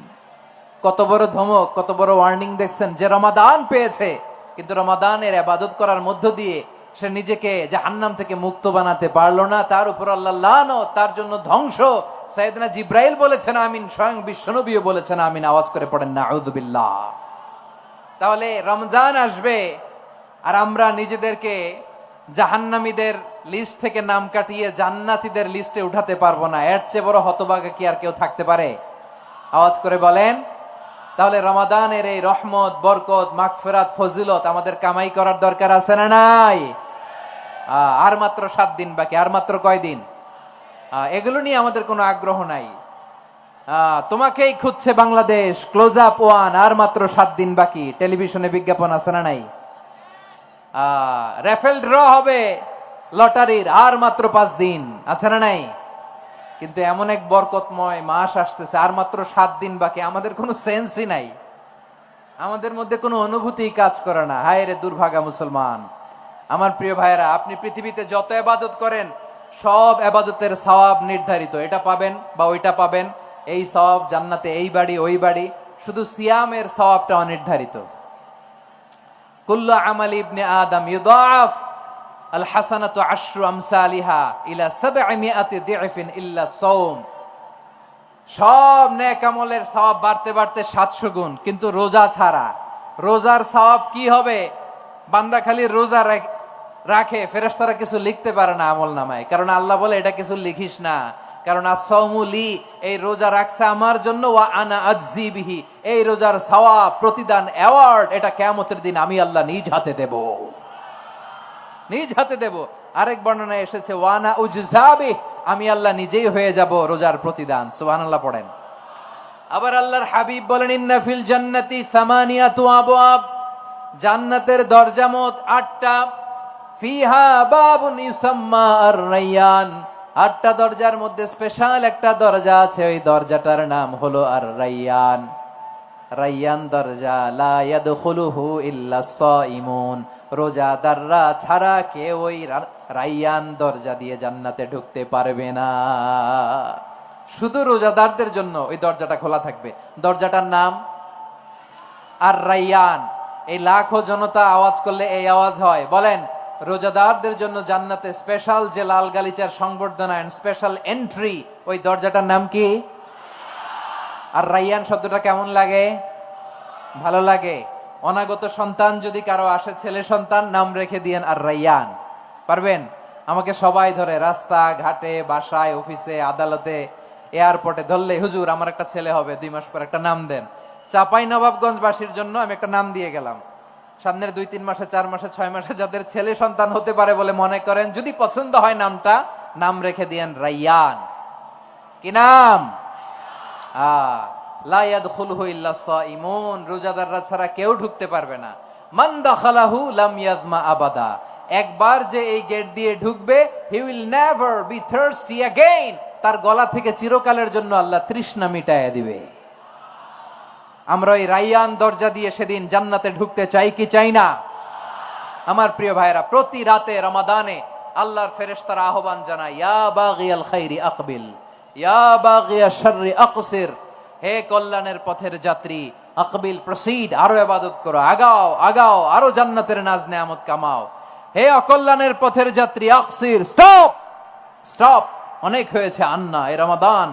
কত বড় ধমক, কত বড় ওয়ার্নিং দেখছেন, যে রমাদান পেয়েছে কিন্তু রমাদানের ইবাদত করার মধ্য দিয়ে সে নিজেকে জাহান্নাম থেকে মুক্ত বানাতে পারলো না, তার উপর আল্লাহ লানত, তার জন্য ধ্বংস। সাইয়েদনা জিবরাইল বলেছেন আমিন, স্বয়ং বিশ্বনবীও বলেছেন আমিন। আওয়াজ করে পড়েন নাউযুবিল্লাহ। তাহলে রমজান আসবে আর আমরা নিজেদেরকে জাহান্নামীদের লিস্ট থেকে নাম কাটিয়ে জান্নাতীদের লিস্টে উঠাতে পারবো না। এর চেয়ে বড় হতভাগা কি আর কেউ থাকতে পারে? আওয়াজ করে বলেন। তাহলে রমাদানের এই রহমত, বরকত, মাগফিরাত, ফজিলত আমাদের কামাই করার দরকার আছে না নাই? আর মাত্র 7 দিন বাকি। আর মাত্র কয় দিন? এগুলো নিয়ে আমাদের কোনো আগ্রহ নাই। তোমাকেই খুঁজছে বাংলাদেশ, ক্লোজ আপ 1, আর মাত্র 7 দিন বাকি। টেলিভিশনে বিজ্ঞাপন আছে না নাই? রেফেল ড্র হবে লটারির, আর মাত্র 5 দিন, আছে না নাই? কিন্তু এমন এক বরকতময় মাস আসতেছে, আর মাত্র 7 দিন বাকি। আমাদের কোনো সেন্সই নাই, আমাদের মধ্যে কোনো অনুভূতি কাজ করে না। হায় রে দুর্ভাগা মুসলমান। আমার প্রিয় ভাইয়েরা, আপনি পৃথিবীতে যত ইবাদত করেন সব ইবাদতের সওয়াব নির্ধারিত। এটা পাবেন বা ওইটা পাবেন, এই সওয়াব জান্নাতে, এই বাড়ি ওই বাড়ি। শুধু সিয়ামের সওয়াবটা অনির্ধারিত। কুল্লু আমালি ইবনে আদম ইউদাফ আল হাসানাতু আশরু আমসালিহা ইলা 700 দি'ফিন ইল্লা সাওম। সব নেক আমলের সওয়াব বাড়তে বাড়তে 700 গুণ, কিন্তু রোজা ছাড়া। রোজার সওয়াব কি হবে? বান্দা খালি রোজা রাখে, ফেরেশতারা কিছু লিখতে পারে না আমল নামায়। কারণ আল্লাহ বলে এটা কিছু লিখিস না, কারণ as-সাওমু লি, এই রোজা রাখছে আমার জন্য, ওয়া আনা আজজি বিহি, এই রোজার সওয়াব, প্রতিদান, অ্যাওয়ার্ড এটা কিয়ামতের দিন আমি আল্লাহ নিজ হাতে দেব, নিজ হাতে দেব। আরেক বর্ণনায় এসেছে ওয়ানা উজজাবি, আমি আল্লাহ নিজেই হয়ে যাব রোজার প্রতিদান। সুবহানাল্লাহ পড়েন। আবার আল্লাহর হাবিব বলেন, ইন্না ফিল জান্নাতি 8 আবওয়াব, জান্নাতের দরজা মোট 8টা। ফিহা বাবুন ইউসাম্মা আর-রায়্যান, 8টা দরজার মধ্যে স্পেশাল একটা দরজা আছে, ওই দরজাটার নাম হলো আর-রায়্যান। রায়্যান দরজা, লা ইয়াদখুলুহু ইল্লা সাইমুন, রোজাদাররা ছাড়া কেউ ওই রায়্যান দরজা দিয়ে জান্নাতে ঢুকতে পারবে না। শুধু রোজাদারদের জন্য ওই দরজাটা খোলা থাকবে। দরজাটার নাম আর-রায়্যান। এই লাখো জনতা আওয়াজ করলে এই আওয়াজ হয়। বলেন, রোজাদারদের জন্য জান্নাতে স্পেশাল যে লাল গালিচার সংবর্ধনা এন্ড স্পেশাল এন্ট্রি, ওই দরজাটার নাম কি? আর রায়্যান শব্দটা কেমন লাগে? ভালো লাগে। অনাগত সন্তান যদি কারো আসে, ছেলে সন্তান, নাম রেখে দিয়েন আর রায়্যান। পারবেন? আমাকে সবাই ধরে রাস্তা ঘাটে, বাসায়, অফিসে, আদালতে, এয়ারপোর্টে ধরলে, হুজুর আমার একটা ছেলে হবে 2 মাস পর, একটা নাম দেন। চাঁপাইনবাবগঞ্জবাসীর জন্য আমি একটা নাম দিয়ে গেলাম। সামনের 2-3 মাসে, 4 মাসে, 6 মাসে যাদের ছেলে সন্তান হতে পারে বলে মনে করেন, যদি পছন্দ হয় নামটা, নাম রেখে দিয়েন রায়্যান। কি নাম? লা ইয়াদখুলুহু ইল্লা সাইমুন, রোজাদাররা ছাড়া কেউ ঢুকতে পারবে না। মান দাখালাহু লাম ইয়াযমা আবাদা, একবার যে এই গেট দিয়ে ঢুকবে, he will never be thirsty again, তার গলা থেকে চিরকালের জন্য আল্লাহ তৃষ্ণা মিটাইয়া দিবে। আমরা ওই রায়্যান দরজা দিয়ে সেদিন জান্নাতে ঢুকতে চাই কি চাই না? আমার প্রিয় ভাইরা, প্রতি রাতে রমাদানে আল্লাহর ফেরেশতারা আহ্বান জানায়, ইয়া বাগিয়াল খাইরি আকবিল, ইয়া বাগিয়াশ শাররি আকসির, হে কল্যাণের পথের যাত্রী, আকবিল, প্রসিড, আরো ইবাদত করো, আগাও আগাও, আরো জান্নাতের নাজ নেয়ামত কামাও। হে অকল্যাণের পথের যাত্রী, আকসির, স্টপ, স্টপ, অনেক হয়েছে আন্না। এ রমাদান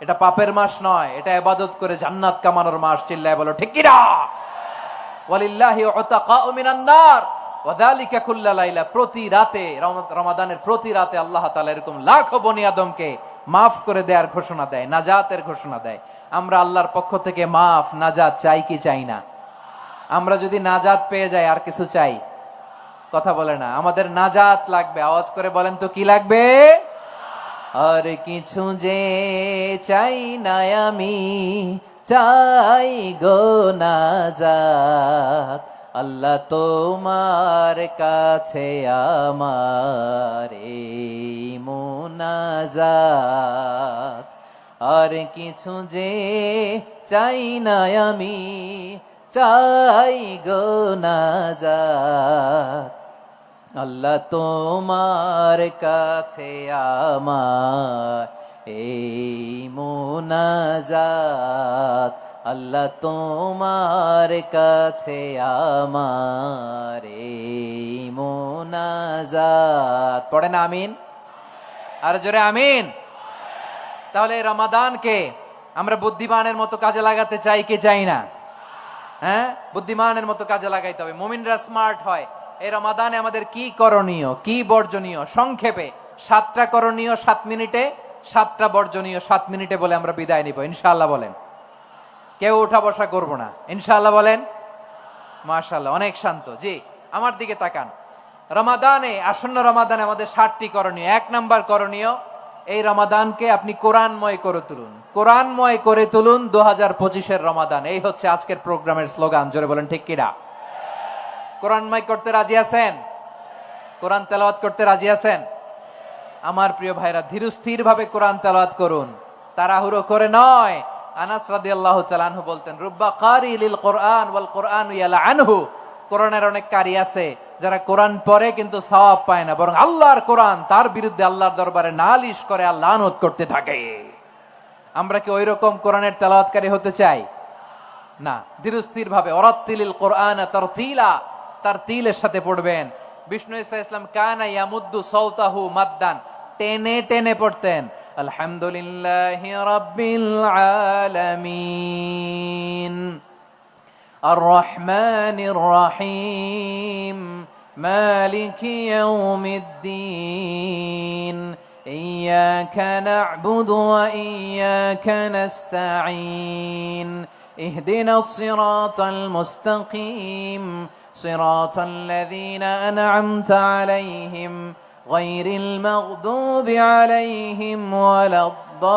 এটা পাপের মাস নয়, এটা ইবাদত করে জান্নাত কামানোর মাস। চিল্লায় বলো ঠিক কিনা? ওয়ালিল্লাহি উতাকাউ মিনান নার ওয়া যালিকা কুল্লা লাইলা। প্রতি রাতে, রমাদানের প্রতি রাতে আল্লাহ তাআলা এরকম লাখো বনি আদমকে মাফ করে দেওয়ার ঘোষণা দেয়, নাজাতের ঘোষণা দেয়। আমরা আল্লাহর পক্ষ থেকে মাফ, নাজাত চাই কি চাই না? আমরা যদি নাজাত পেয়ে যাই আর কিছু চাই? কথা বলে না। আমাদের নাজাত লাগবে। আওয়াজ করে বলেন তো কি লাগবে? আর কিছু যে চাই না আমি, চাই গো নাজাত। আল্লাহ তোমার কাছে আমার এই মুনাজাত। আর কিছু যে চাই না আমি, চাই গো নাজাত। আল্লাহ তোমার কাছে আমার এই মুনাজাত। আল্লাহ তোমার কাছে আমার এই মুনাজাত। পড়েন আমিন, আর জোরে আমিন। তাহলে রমাদানকে আমরা বুদ্ধিমানের মতো কাজে লাগাতে চাই কি চাই না? হ্যাঁ, বুদ্ধিমানের মতো কাজে লাগাইতে হবে। মুমিনরা স্মার্ট হয়। এই রমাদানে আমাদের কি করণীয়, কি বর্জনীয়, সংক্ষেপে 7টা করণীয় 7 মিনিটে, 7টা বর্জনীয় 7 মিনিটে বলে আমরা বিদায় নিব ইনশাআল্লাহ। বলেন, কেউ উঠা বসা করবো না ইনশাআল্লাহ। বলেন মাশাআল্লাহ, অনেক শান্ত। জি, আমার দিকে তাকান। রমাদানে, আসন্ন রমাদানে আমাদের 7টি করণীয়। 1 নাম্বার করণীয়, এই রমাদানকে আপনি কোরআনময় করে তুলুন। কোরআনময় করে তুলুন 2025-এর রমাদান। এই হচ্ছে আজকের প্রোগ্রামের স্লোগান। জোরে বলেন ঠিক কিনা? কোরআনময় করতে রাজি আছেন? কোরআন তেলাওয়াত করতে রাজি আছেন? আমার প্রিয় ভাইরা, ধীরস্থির ভাবে কোরআন তেলাওয়াত করুন, তাড়াহুড়ো করে নয়। আনাস রাদিয়াল্লাহু তাআলা আনহু বলতেন, রুব্বা কারি লিল কোরআন ওয়াল কোরআন ইয়ালআনহু। কোরআনের অনেক কারি আছে যারা কোরআন পড়ে কিন্তু সওয়াব পায় না, বরং আল্লাহর কোরআন তার বিরুদ্ধে আল্লাহর দরবারে নালিশ করে আর লানত করতে থাকে। আমরা কি ওই রকম কোরআনের তেলাওয়াতকারী হতে চাই? না। ধীরস্থির ভাবে, ওরাত্তিলিল কোরআন তারতিলা, তার তিলের সাথে পড়বেন। বিষ্ণু ইসা ইসলাম কানা ইয়ামুদ্দু সাওতাহু মাদ্দান, টেনে টেনে পড়তেন। আলহামদুলিল্লাহি রাব্বিল আলামিন আর রহমানির রহিম মালিকি ইয়াউমিদ্দিন ইয়্যাকা না'বুদু ওয়া ইয়্যাকা নাস্তাঈন ইহদিনাস সিরাতাল মুস্তাকিম صراط الذين أنعمت عليهم غير المغضوب عليهم ولا الضالين।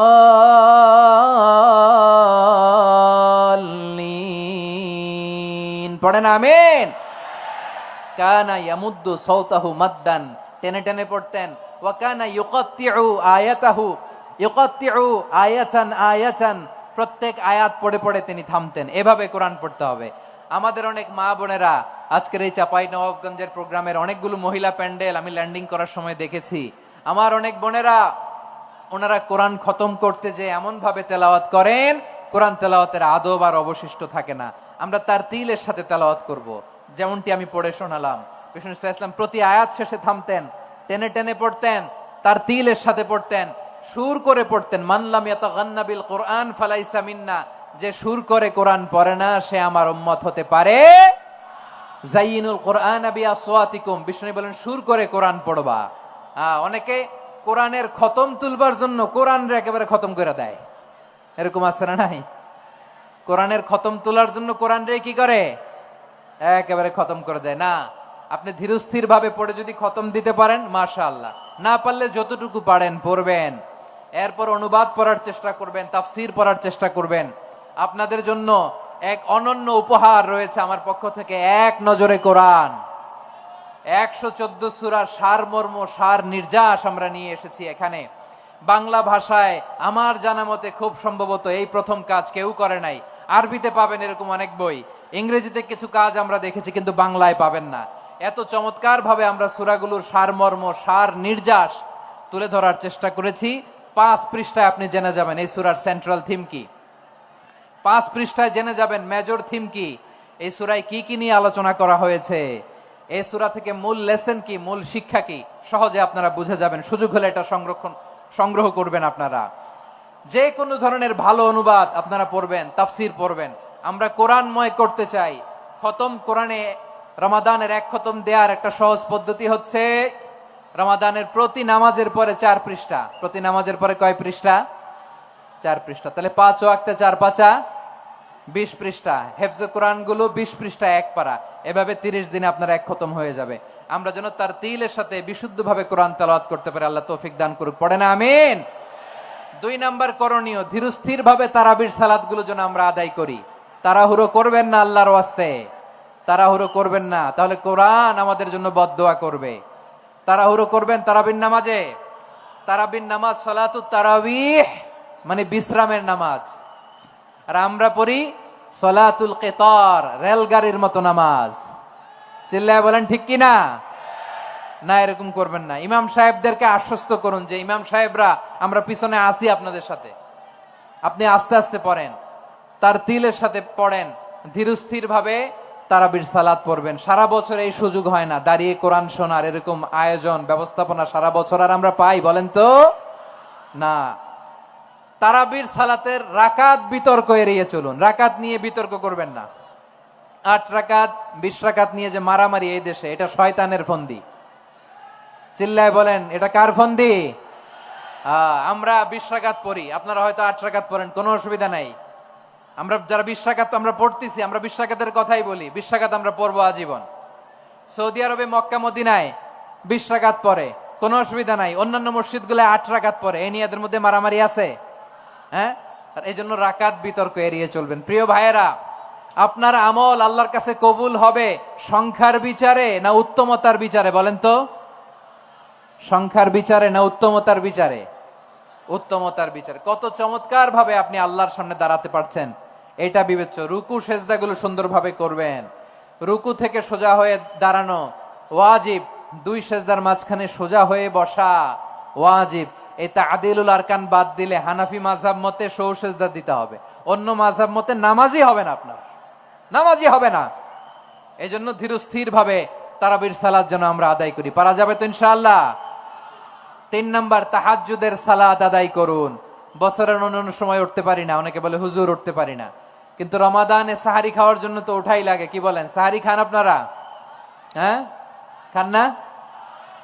পড়েন আমিন। কানা ইয়ামুদ্দু সাওতাহু মাদ্দান, টেনে টেনে পড়তেন। ওয়া কানা ইউকাত্তিউ আয়াতাহু, ইউকাত্তিউ আয়াতান আয়াতান, প্রত্যেক আয়াত পড়ে পড়ে তিনি থামতেন। এভাবে কোরআন পড়তে হবে। আমাদের অনেক মা বোনেরা আজকের এই চাঁপাইনবাবগঞ্জের প্রোগ্রামের অনেকগুলো মহিলা প্যান্ডেল আমি ল্যান্ডিং করার সময় দেখেছি। আমার অনেক বোনেরা, ওনারা কোরআন খতম করতে যে এমন ভাবে তেলাওয়াত করেন, কোরআন তেলাওয়াতের আদব আর অবশিষ্ট থাকে না। আমরা তার তিলের সাথে তেলাওয়াত করব, যেমনটি আমি পড়ে শোনালাম। বিষ্ণু ইসলাম প্রতি আয়াত শেষে থামতেন, টেনে টেনে পড়তেন, তার তিলের সাথে পড়তেন, সুর করে পড়তেন। মানলাম ইয়াতাগান্না বিল কোরআন ফালাইসা মিন্না, যে সুর করে কোরআন পড়ে না সে আমার উম্মত হতে পারে। জাইনুল কোরআন বিআসওয়াতিকুম, বিষ্ণু বলেন সুর করে কোরআন পড়বা। অনেকে কোরআনের খতম তুলবার জন্য কোরআন একেবারে খতম করে দেয়, এরকম আছে না নাই? কোরআনের খতম তোলার জন্য কোরআন রে কি করে? একেবারে খতম করে দেয়। না, আপনি ধীরস্থির ভাবে পড়ে যদি খতম দিতে পারেন মাশাআল্লাহ, না পারলে যতটুকু পারেন পড়বেন। এরপর অনুবাদ পড়ার চেষ্টা করবেন, তাফসীর পড়ার চেষ্টা করবেন। আপনাদের জন্য এক অনন্য উপহার রয়েছে আমার পক্ষ থেকে, এক নজরে কোরআন। 114 সূরার সারমর্ম, সার নির্যাস আমরা নিয়ে এসেছি এখানে বাংলা ভাষায়। আমার জানা মতে খুব সম্ভবত এই প্রথম কাজ কেউ করে নাই। আরবিতে পাবেন এরকম অনেক বই, ইংরেজিতে কিছু কাজ আমরা দেখেছি, কিন্তু বাংলায় পাবেন না। এত চমৎকার ভাবে আমরা সূরাগুলোর সারমর্ম, সার নির্যাস তুলে ধরার চেষ্টা করেছি। 5 পৃষ্ঠায় আপনি জেনে যাবেন এই সূরার সেন্ট্রাল থিম কি। 5 পৃষ্ঠায় জেনে যাবেন মেজর থিম কি, এই সূরায় কি কি নিয়ে আলোচনা করা হয়েছে। এই সূরা থেকে মূল লেসন কি, মূল শিক্ষা কি সহজে আপনারা বুঝে যাবেন। সুযোগ হলে এটা সংগ্রহ করবেন আপনারা। যে কোনো ধরনের ভালো অনুবাদ আপনারা পড়বেন, তাফসির পড়বেন। আমরা কোরআনময় করতে চাই। খতম কোরআনে রমাদানের এক খতম দেওয়ার একটা সহজ পদ্ধতি হচ্ছে রমাদানের প্রতি নামাজের পরে 4 পৃষ্ঠা। প্রতি নামাজের পরে কয় পৃষ্ঠা? 4 পৃষ্ঠা। তাহলে 5 ওয়াক্তে 4 পাঁচা 20 পৃষ্ঠা। হেফজে কোরআন গুলো 20 পৃষ্ঠা এক পারা। এভাবে 30 দিনে আপনার এক খতম হয়ে যাবে। আমরা যেন তার তিলের সাথে বিশুদ্ধভাবে কোরআন তেলাওয়াত করতে পারি। আল্লাহ তৌফিক দান করুক। পড়ে না আমিন। 2 নাম্বার করণীয়, ধীরস্থির ভাবে তারাবির সালাত গুলো যেন আমরা আদায় করি। তাড়াহুড়ো করবেন না আল্লাহর ওয়াস্তে, তাড়াহুড়ো করবেন না, তাহলে কোরআন আমাদের জন্য বদদোয়া করবে। তাড়াহুড়ো করবেন তারাবির নামাজে। তারাবির নামাজ সালাতুত তারাবিহ মানে বিশ্রামের নামাজ। আর আমরা পড়ি সালাতুল কিতার, রেলগাড়ির মতো নামাজ। চিল্লায় বলেন ঠিক কি না? না, এরকম করবেন না। ইমাম সাহেবদেরকে আশ্বস্ত করুন যে ইমাম সাহেবরা আমরা পিছনে আসি আপনাদের সাথে, আপনি আস্তে আস্তে পড়েন, তার তিলের সাথে পড়েন, ধীরস্থির ভাবে তারাবির সালাত পড়বেন। সারা বছর এই সুযোগ হয় না দাঁড়িয়ে কোরআন শোনার, এরকম আয়োজন ব্যবস্থাপনা সারা বছর আর আমরা পাই বলেন তো না। তারাবির সালাতের রাকাত বিতর্ক এড়িয়ে চলুন। রাকাত নিয়ে বিতর্ক করবেন না। 8 রাকাত 20 রাকাত নিয়ে যে মারামারি এই দেশে, এটা শয়তানের ফন্দি। চিল্লায় বলেন এটা কার ফন্দি? আমরা 20 রাকাত পড়ি, আপনারা হয়তো 8 রাকাত পড়েন, কোনো অসুবিধা নাই। আমরা যারা 20 রাকাত আমরা পড়তেছি, আমরা 20 রাকাতের কথাই বলি। 20 রাকাত আমরা পড়বো আজীবন। সৌদি আরবে মক্কা মদিনায় 20 রাকাত পড়ে, কোনো অসুবিধা নাই। অন্যান্য মসজিদগুলো 8 রাকাত পড়ে। এই নিয়ে এদের মধ্যে মারামারি আছে? হ্যাঁ, এই জন্য রাকাত বিতর্ক এড়িয়ে চলবেন। প্রিয় ভাইয়েরা, আপনার আমল আল্লাহর কাছে কবুল হবে সংখ্যার বিচারে না উত্তমতার বিচারে বলেন তো? সংখ্যার বিচারে না উত্তমতার বিচারে? উত্তমতার বিচারে। কত চমৎকার ভাবে আপনি আল্লাহর সামনে দাঁড়াতে পারছেন এটা বিবেচ্য। রুকু সেজদাগুলো সুন্দরভাবে করবেন। রুকু থেকে সোজা হয়ে দাঁড়ানো ওয়াজিব। 2 সেজদার মাঝখানে সোজা হয়ে বসা ওয়াজিব। এই তাদিলুল আরকান বাদ দিলে হানাফি মাযহাব মতে সৌ সেজদা দিতে হবে। অন্য মাযহাব মতে নামাজই হবে না, আপনার নামাজই হবে না। এই জন্য ধীরস্থির ভাবে তারাবির সালাত যেন আমরা আদায় করি। পারা যাবে তো ইনশাআল্লাহ? 3 নাম্বার, তাহাজ্জুদের সালাত আদায় করুন। বছরের অন্য সময় উঠতে পারি না, অনেকে বলে হুজুর উঠতে পারি না, কিন্তু রমাদানে সাহারি খাওয়ার জন্য তো ওঠাই লাগে। কি বলেন, সাহারি খান আপনারা? হ্যাঁ, খান না?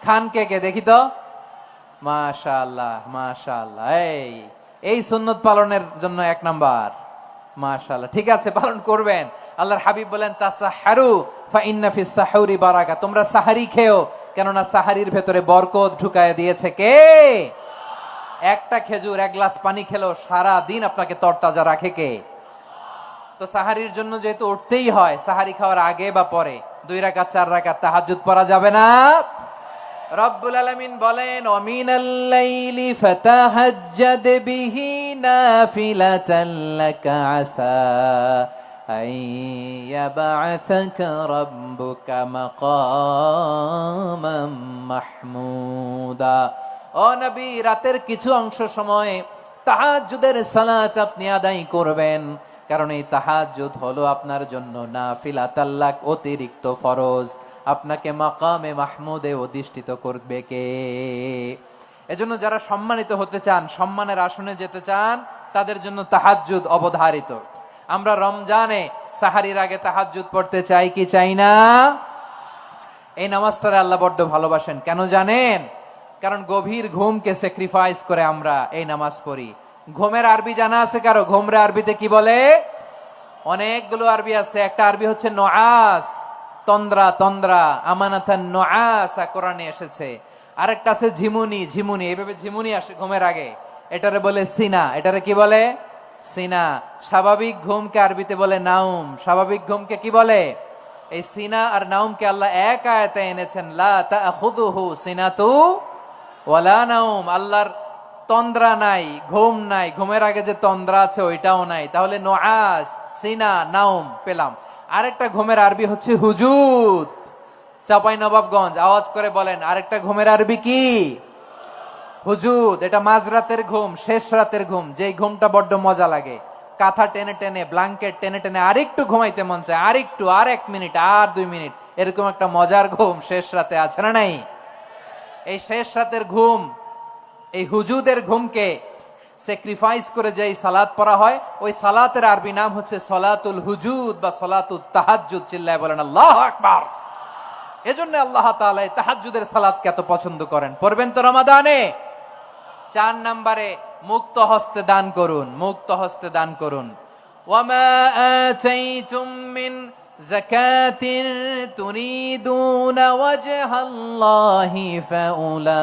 খান কে কে দেখি তো? মাশাআল্লাহ মাশাআল্লাহ। এই সুন্নত পালনের জন্য 1 নাম্বার। মাশাআল্লাহ, ঠিক আছে, পালন করবেন। আল্লাহর হাবিব বলেন তাসাহহারু ফা ইন্না ফিস সাহুরি বারাকা। তোমরা সাহারি খেও, কেননা সাহারির ভেতরে বরকত ঢুকায় দিয়েছে কে? একটা খেজুর 1 গ্লাস পানি খেলো সারা দিন আপনাকে তরতাজা রাখে কে? তো সাহারির জন্য যেহেতু উঠতেই হয়, সাহারি খাওয়ার আগে বা পরে 2 রাকাত 4 রাকাত তাহাজ্জুদ পড়া যাবে না? রব্বুল আলামিন বলেন ওয়ামিনাল লাইলি ফাতাহাজ্জাদ বিহি নাফিলাতান লাকা আসা আইয়াবআসাকা রাব্বুকা মাকামাম মাহমুদা। ও নবী, রাতের কিছু অংশ সময় তাহাজ্জুদের সালাত আপনি আদায় করবেন, কারণ এই তাহাজ্জুদ হলো আপনার জন্য নাফিলাতাল লাক, অতিরিক্ত ফরজ। আপনাকে মাকামে মাহমুদে অধিষ্ঠিত করবে কে? এজন্য যারা সম্মানিত হতে চান, সম্মানের আসনে যেতে চান, তাদের জন্য তাহাজ্জুদ অবধারিত। আমরা রমজানে সাহারির আগে তাহাজ্জুদ পড়তে চাই কি চাই না? এই নামাজটারে আল্লাহ বড্ড ভালোবাসেন। কেন জানেন? কারণ গভীর ঘুমকে স্যাক্রিফাইস করে আমরা এই নামাজ পড়ি। ঘুমের আরবি জানা আছে কারো? ঘুমরে আরবিতে কি বলে? অনেকগুলো আরবি আছে। একটা আরবি হচ্ছে নুআস, তন্দ্রা তন্দ্রা, আমানাতান নুআসা কোরআনে এসেছে। আরেকটা আছে ঝিমুনি, ঝিমুনি, এইভাবে ঝিমুনি আসে ঘুমের আগে, এটারে বলে সিনা। এটারে কি বলে? সিনা। স্বাভাবিক ঘুমকে আরবিতে বলে নাউম। স্বাভাবিক ঘুমকে কি বলে? এই সিনা আর নাউমকে আল্লাহ এক আয়াতে এনেছেন, লা তাখুযুহু সিনাতু ওয়ালা নাউম। আল্লাহর তন্দ্রা নাই, ঘুম নাই। ঘুমের আগে যে তন্দ্রা আছে ওইটাও নাই। তাহলে নুআস, সিনা, নাউম পেলাম। আরেকটা ঘুমের আরবি হচ্ছে হুজুদ। চাঁপাইনবাবগঞ্জ আওয়াজ করে বলেন, আরেকটা ঘুমের আরবি কি? হুজুদ। এটা মাঝরাতের ঘুম, শেষ রাতের ঘুম, যেই ঘুমটা বড্ড মজা লাগে। কাঁথা টেনে টেনে, ব্ল্যাঙ্কেট টেনে টেনে আরেকটু ঘুমাইতে মন চায়, আরেকটু, আর 1 মিনিট, আর 2 মিনিট, এরকম একটা মজার ঘুম শেষ রাতে আছে না নাই? এই শেষ রাতের ঘুম, এই হুজুদের ঘুমকে স্যাক্রিফাইস করে যে সালাত পড়া হয়, ওই সালাতের আরবি নাম হচ্ছে সলাতুল হুজুদ বা সলাতুত তাহাজ্জুদ। চিল্লায় বলেন আল্লাহু আকবার। এজন্য আল্লাহ তাআলা এই তাহাজ্জুদের সালাতকে এত পছন্দ করেন। পড়বেন তো রমাদানে। 4 নম্বরে মুক্ত হস্তে দান করুন, মুক্ত হস্তে দান করুন। ওয়ামা আতাইতুম মিন যাকাতিন তুরিদুনা ওয়াজহাল্লাহি ফাউলাইকা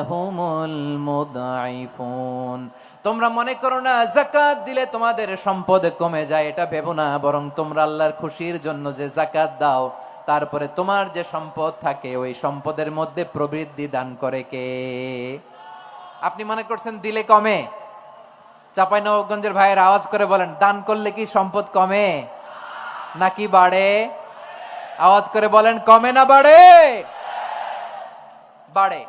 হুমুল মুদঈফুন। তোমরা মনে করো না যাকাত দিলে তোমাদের সম্পদ কমে যায়, এটা ভেবো না, বরং তোমরা আল্লাহর খুশির জন্য যে যাকাত দাও, তারপরে তোমার যে সম্পদ থাকে ওই সম্পদের মধ্যে প্রবৃদ্ধি দান করে কে? আপনি মনে করছেন দিলে কমে? চাঁপাইনবাবগঞ্জের ভাইয়ের আওয়াজ করে বলেন, দান করলে কি সম্পদ কমে নাকি বাড়ে? আওয়াজ করে বলেন, কমে না বাড়ে? বাড়ে।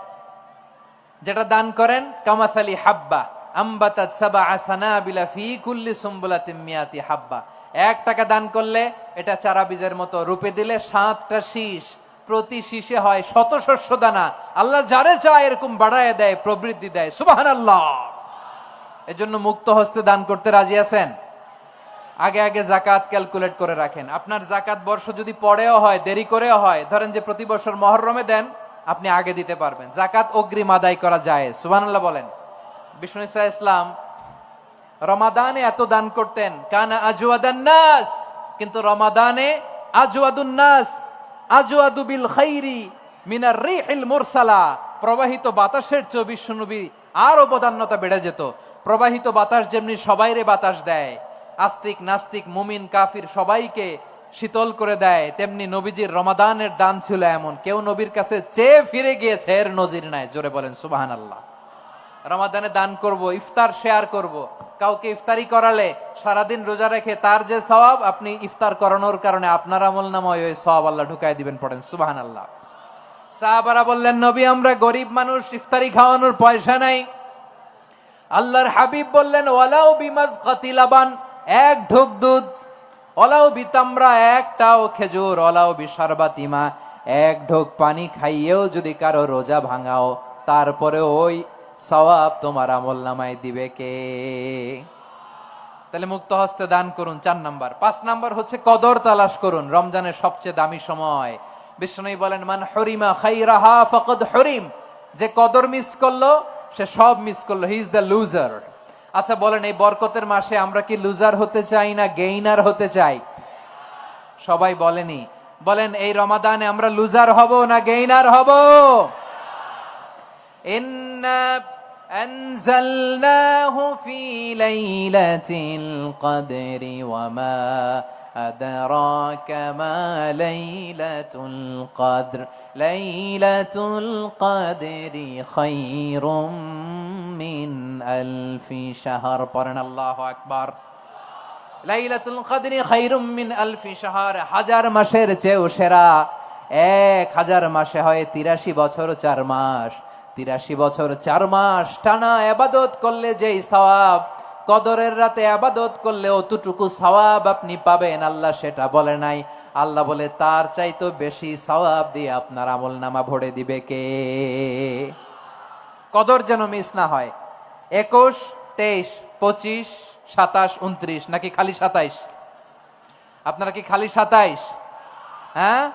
যেটা দান করেন কামাসালি হাব্বা আম্বাতাত সাবআ সানাবিলা ফি কুল্লি সুমবুলাতিন মিয়াতি হাব্বা। 1 টাকা দান করলে এটা চারা বীজের মতো, রূপে দিলে 7টা শীষ, প্রতি শীষে হয় 100 শস্য দানা। আল্লাহ যারে চায় এরকম বাড়ায় দেয়, প্রবৃদ্ধি দেয়। সুবহানাল্লাহ। এজন্য মুক্ত হস্তে দান করতে রাজি আছেন? আগে আগে যাকাত ক্যালকুলেট করে রাখেন। আপনার যাকাত বর্ষ যদি পরেও হয়, দেরি করেও হয়, ধরেন যে প্রতি বছর মুহররমে দেন, আপনি আগে দিতে পারবেন। যাকাত অগ্রিম আদায় করা যায়। সুবহানাল্লাহ বলেন। বিষ্ণু ইসা ইসলাম রমাদানে এত দান করতেন, কানা আজওয়াদান নাস, কিন্তু রমাদানে আজওয়াদুন নাস আজওয়াদু বিল খাইরি মিনার রিহিল মুরসালা। প্রবাহিত বাতাসের চেয়ে বিশ্বনবী আরো বদান্যতা বেড়ে যেত। প্রবাহিত বাতাস যেমনি সবাইরে বাতাস দেয়, আস্তিক নাস্তিক মুমিন কাফির সবাইকে শীতল করে দেয়, তেমনি নবীজির রমাদানের দান ছিল এমন, কেউ নবীর কাছে চেয়ে ফিরে গিয়েছে এর নজির নাই। জোরে বলেন সুবহানাল্লাহ। রমাদানে দান করব, ইফতার শেয়ার করব। কাউকে ইফতারি করালে সারাদিন রোজা রেখে তার যে সওয়াব, আপনি ইফতার করানোর কারণে আপনার আমলনামায় ওই সওয়াব আল্লাহ ঢুকায় দিবেন। পড়েন সুবহানাল্লাহ। সাহাবারা বললেন, নবী আমরা গরিব মানুষ, ইফতারি খাওয়ানোর পয়সা নাই। আল্লাহর হাবিব বললেন, ওয়ালাউ বিমাজকাতি লাবান, 1 ঢোক দুধ, ওয়ালাউ বিতামরা, 1টাও খেজুর, ওয়ালাউ বিশারবাতিমা, 1 ঢোক পানি খাইয়েও যদি কারো রোজা ভাঙাও, তারপরে ওই সওয়াব তোমার আমলনামায় দিবে কে? তাহলে মুক্ত হস্তে দান করুন 4 নাম্বার। 5 নাম্বার হচ্ছে কদর তালাশ করুন। রমজানের সবচেয়ে দামি সময়। বিষ্ণু বলেন, মান হরিমা খাইরাহা ফাকাদ হরিম, যে কদর মিস করলো সে সব মিস করলো, হি ইজ দ্য লুজার। আচ্ছা বলেন, এই বরকতের মাসে আমরা কি লুজার হতে চাই না গেইনার হতে চাই? সবাই বলেনি। বলেন, এই রমাদানে আমরা লুজার হব না গেইনার হব? ইন্না আনজালনাহু ফি লাইলাতিল কদরি ওয়া মা আদরাকা মা লাইলাতুল কদর লাইলাতুল কদরি খায়রুম মিন আলফি শাহর। পড়েন আল্লাহু আকবার। লাইলাতুল কদরি খায়রুম মিন আলফি শাহর, 1000 মাসের চেয়েও সেরা। 1000 মাসে হয় 83 বছর 4 মাস। 83 বছর 4 মাস টানা ইবাদত করলে যেই সওয়াব, কদরের রাতে ইবাদত করলে অতটুকু সওয়াব আপনি পাবেন, আল্লাহ সেটা বলে নাই। আল্লাহ বলে তার চাইতে বেশি সওয়াব দিয়ে আপনার আমলনামা ভরে দিবে কে? কদর যেন মিস না হয়। 21, 23, 25, 27, 29 নাকি খালি 27? আপনারা কি খালি 27? হ্যাঁ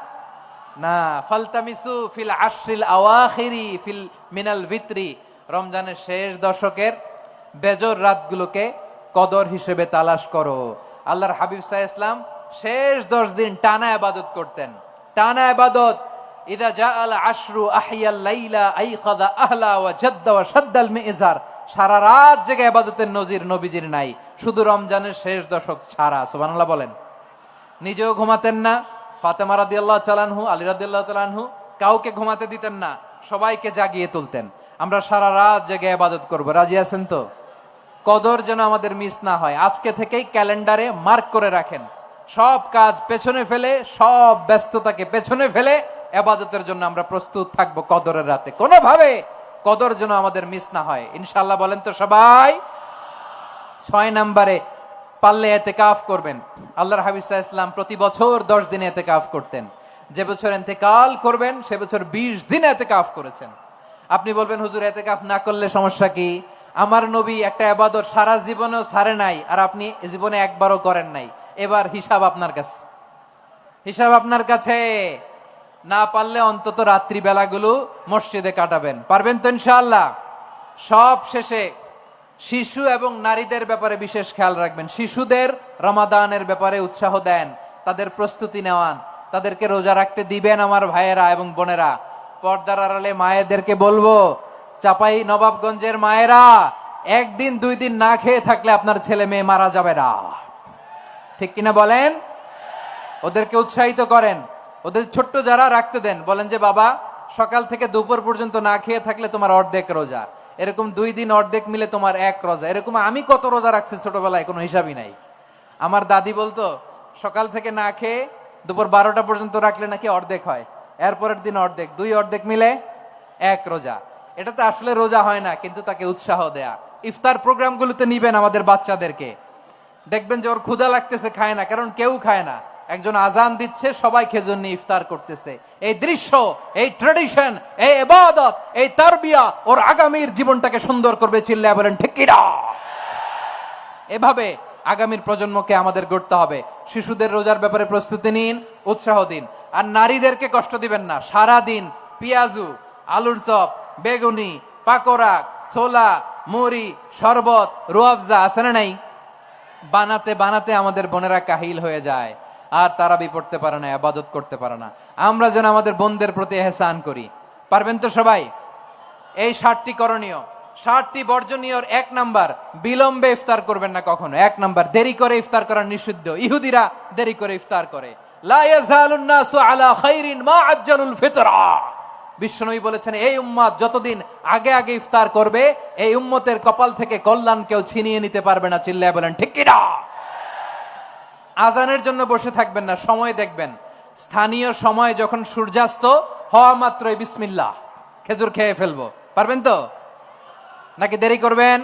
না, ফালতামিসু ফিল আশরিল আওয়াখিরি ফিল মিনাল ভিতরি। রমজানের শেষ দশকের বেজর রাতগুলোকে কদর হিসেবে তালাশ করো। আল্লাহর হাবিব সাল্লাল্লাহু আলাইহি ওয়াসাল্লাম শেষ 10 দিন টানা ইবাদত করতেন, টানা ইবাদত। ইদা জাআল আশরু আহিয়াল লাইলা আইকাদা আহলা ওয়া জাদ্দা ওয়া শাদ্দাল মিজার। সারা রাত জেগে ইবাদতের নজির নবীজির নাই, শুধু রমজানের শেষ দশক ছাড়া। সুবহানাল্লাহ বলেন। নিজেও ঘুমাতেন না। ফাতেমা রাদিয়াল্লাহু তাআলা আনহু, আলী রাদিয়াল্লাহু তাআলা আনহু কাউকে ঘুমাতে দিতেন না, সবাইকে জাগিয়ে তুলতেন। আমরা সারা রাত জেগে ইবাদত করব। রাজি আছেন তো? কদর যেন আমাদের মিস না হয়। আজকে থেকেই ক্যালেন্ডারে মার্ক করে রাখেন। সব কাজ পেছনে ফেলে, সব ব্যস্ততাকে পেছনে ফেলে ইবাদতের জন্য আমরা প্রস্তুত থাকবো কদরের রাতে। কোনোভাবে কদর যেন আমাদের মিস না হয়, ইনশাআল্লাহ। বলেন তো সবাই। 6 নম্বরে পারলে এতেকাফ করবেন। আল্লাহর হাবিব সাল্লাল্লাহু আলাইহি ওয়াসাল্লাম প্রতি বছর 10 দিন এতেকাফ করতেন। যে বছর ইন্তেকাল করবেন সে বছর 20 দিন এতেকাফ করেছেন। আপনি বলবেন হুজুর এতেকাফ না করলে সমস্যা কি? আমার নবী একটা ইবাদত সারা জীবনেও ছাড়ে নাই, আর আপনি জীবনে একবারও করেন নাই। এবার হিসাব আপনার কাছে, হিসাব আপনার কাছে। না পারলে অন্তত রাত্রি বেলাগুলো মসজিদে কাটাবেন। পারবেন তো ইনশাআল্লাহ? সব শেষে শিশু এবং নারীদের ব্যাপারে বিশেষ খেয়াল রাখবেন। শিশুদের রমাদানের ব্যাপারে উৎসাহ দেন, তাদের প্রস্তুতি নেওয়ান, তাদেরকে রোজা রাখতে দিবেন। আমার ভাইয়েরা এবং বোনেরা, পর্দার আড়ালে মায়েদেরকে বলবো, চাপাই নবাবগঞ্জের মায়েরা, একদিন 2 দিন না খেয়ে থাকলে আপনার ছেলে মেয়ে মারা যাবে না। ঠিক কিনা বলেন? ওদেরকে উৎসাহিত করেন, ওদের ছোট্ট যারা রাখতে দেন, বলেন যে বাবা সকাল থেকে দুপুর পর্যন্ত না খেয়ে থাকলে তোমার অর্ধেক রোজা, এরকম 2 দিন অর্ধেক মিলে তোমার 1 রোজা। এরকম আমি কত রোজা রাখছি ছোটবেলায় কোনো হিসাবই নাই। আমার দাদি বলতো সকাল থেকে না খেয়ে দুপুর 12টা পর্যন্ত রাখলে নাকি অর্ধেক হয়, এরপরের দিন অর্ধেক, 2 অর্ধেক মিলে 1 রোজা। এটা তো আসলে রোজা হয় না, কিন্তু তাকে উৎসাহ দেয়া। ইফতার প্রোগ্রামগুলোতে নিবেন আমাদের বাচ্চাদেরকে, দেখবেন যে ওর ক্ষুধা লাগতেছে, খায় না, কারণ কেউ খায় না। একজন আজান দিচ্ছে, সবাই খেজুর নিয়ে ইফতার করতেছে। এই দৃশ্য, এই ট্রেডিশন, এই ইবাদত, এই তারবিয়া ওর আগামীর জীবনটাকে সুন্দর করবে। চিল্লায় বলেন ঠিক কিনা? এভাবে আগামীর প্রজন্মকে আমাদের গড়তে হবে। শিশুদের রোজার ব্যাপারে প্রস্তুতি নিন, উৎসাহ দিন। আর নারীদেরকে কষ্ট দিবেন না। সারা দিন পেঁয়াজু, আলুর চপ, বেগুনি, পাকোড়া, ছোলা, মুড়ি, শরবত, রুয়াবজা আছে না নাই, বানাতে বানাতে আমাদের বোনেরা কাহিল হয়ে যায়, আর তারা পড়তে পারে না, ইবাদত করতে পারে না। আমরা যেন আমাদের বোনদের প্রতি ইহসান করি। পারবেন তো সবাই? এই 7টি করণীয়, 7টি বর্জনীয়। 1 নাম্বার, বিলম্বে ইফতার করবেন না কখনো। 1 নাম্বার, দেরি করে ইফতার করা নিষিদ্ধ। ইহুদিরা দেরি করে ইফতার করে। লা ইয়াজালুন নাসু আলা খাইরিন মা আজ্জালুল ফিতরা। বিশ্বনবী বলেছেন এই উম্মত যতদিন আগে আগে ইফতার করবে, এই উম্মতের কপাল থেকে কল্যাণ কেউ ছিনিয়ে নিতে পারবে না। চিল্লায় বলেন ঠিক কিনা? আজানের জন্য বসে থাকবেন না, সময় দেখবেন। স্থানীয় সময় যখন সূর্যাস্ত হওয়া মাত্রই বিসমিল্লাহ, খেজুর খেয়ে ফেলবো। পারবেন তো নাকি দেরি করবেন?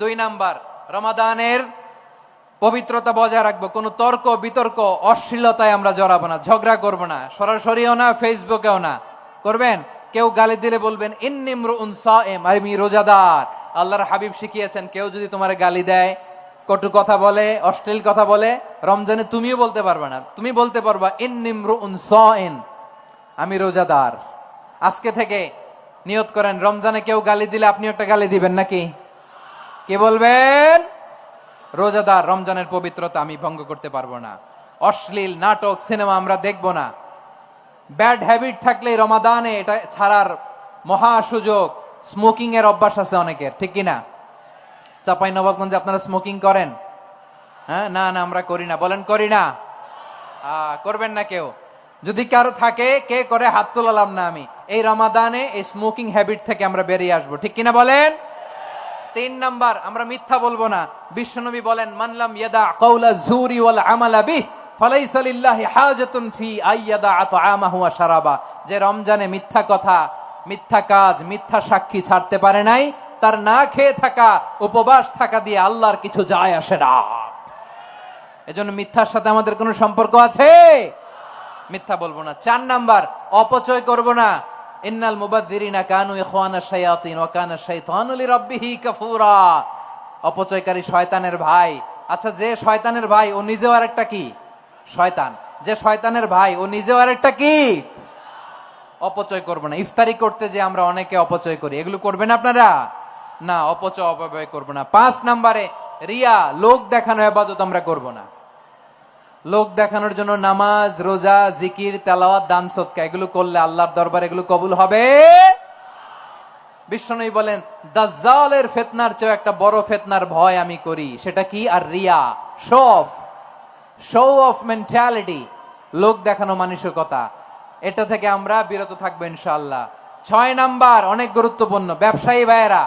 2 নাম্বার, রমাদানের পবিত্রতা বজায় রাখবো। কোনো তর্ক বিতর্ক অশ্লীলতায় আমরা জড়াবো না, ঝগড়া করবো না, সরাসরিও না, ফেসবুকেও না। করবেন? কেউ গালি দিলে বলবেন ইন্নী ইমরুউন সায়েম, আমি রোজাদার। আল্লাহর হাবিব শিখিয়েছেন কেউ যদি তোমার গালি দেয়, কটু কথা বলে, অশ্লীল কথা বলে, রমজানে তুমিও বলতে পারবে না। তুমি বলতে পারবা ইন্নী ইমরুউন সায়েম, আমি রোজাদার। আজকে থেকে নিয়ত করেন, রমজানে কেউ গালি দিলে আপনি একটা গালি দিবেন নাকি? কে বলবেন? রোজাদার, রমজানের পবিত্রতা আমি ভঙ্গ করতে পারবো না। অশ্লীল নাটক, সিনেমা আমরা দেখবো না। ব্যাড হ্যাবিট থাকলে রমাদানে এটা ছাড়ার মহা সুযোগ। স্মোকিং এর অভ্যাস আছে অনেকের, ঠিক কিনা? চাপাই নবাবগঞ্জে আপনারা স্মোকিং করেন? হ্যাঁ, না না আমরা করি না। বলেন করি না? করবেন না কেউ? যদি কারো থাকে, কে করে হাত তোলালাম না আমি। এই রমাদানে এই স্মোকিং হ্যাবিট থেকে আমরা বেরিয়ে আসবো, ঠিক কিনা বলেন? 3 নাম্বার, আমরা মিথ্যা বলবো না। বিশ্বনবী বলেন মানলাম ইয়াদা কাওলা যুরি ওয়াল আমালা বিহি ফালাইসা লিল্লাহি হাজাতুন ফি আইয়াদা আতআমাহু ওয়া শারাবা। যে রমজানে মিথ্যা কথা, মিথ্যা কাজ, মিথ্যা সাক্ষী ছাড়তে পারে নাই, তার না খেয়ে থাকা, উপবাস থাকা দিয়ে আল্লাহর কিছু যায় আসে না। এজন্য মিথ্যার সাথে আমাদের কোনো সম্পর্ক আছে? মিথ্যা বলবো না। 4 নাম্বার, অপচয় করব না। ইন্নাল মুবাযযিরিনা কানু ইখওয়ানা শায়াতিন ওয়া কানা শাইতানু লিরাব্বিহি কাফুরা। অপচয়কারী শয়তানের ভাই। আচ্ছা, যে শয়তানের ভাই ও নিজেও আরেকটা কি? শয়তান। যে শয়তানের ভাই ও নিজেও আরেকটা কি? অপচয় করব না। ইফতারি করতে যে আমরা অনেকে অপচয় করি, এগুলো করবেন আপনারা? না, অপচয় অপব্যয় করব না। 5 নাম্বারে, রিয়া, লোক দেখানো ইবাদত আমরা করব না। লোক দেখানোর জন্য নামাজ, রোজা, জিকির, তেলাওয়াত, দান সদকা এগুলো করলে আল্লাহর দরবারে এগুলো কবুল হবে? বিশ্বনবী বলেন দাজ্জালের ফিতনার চেয়ে একটা বড় ফিতনার ভয় আমি করি। সেটা কি? আর রিয়া, শো অফ মেন্টালিটি, লোক দেখানো মানসিকতা। এটা থেকে আমরা বিরত থাকবো ইনশাআল্লাহ। 6 নাম্বার, অনেক গুরুত্বপূর্ণ। ব্যবসায়ী ভাইয়েরা,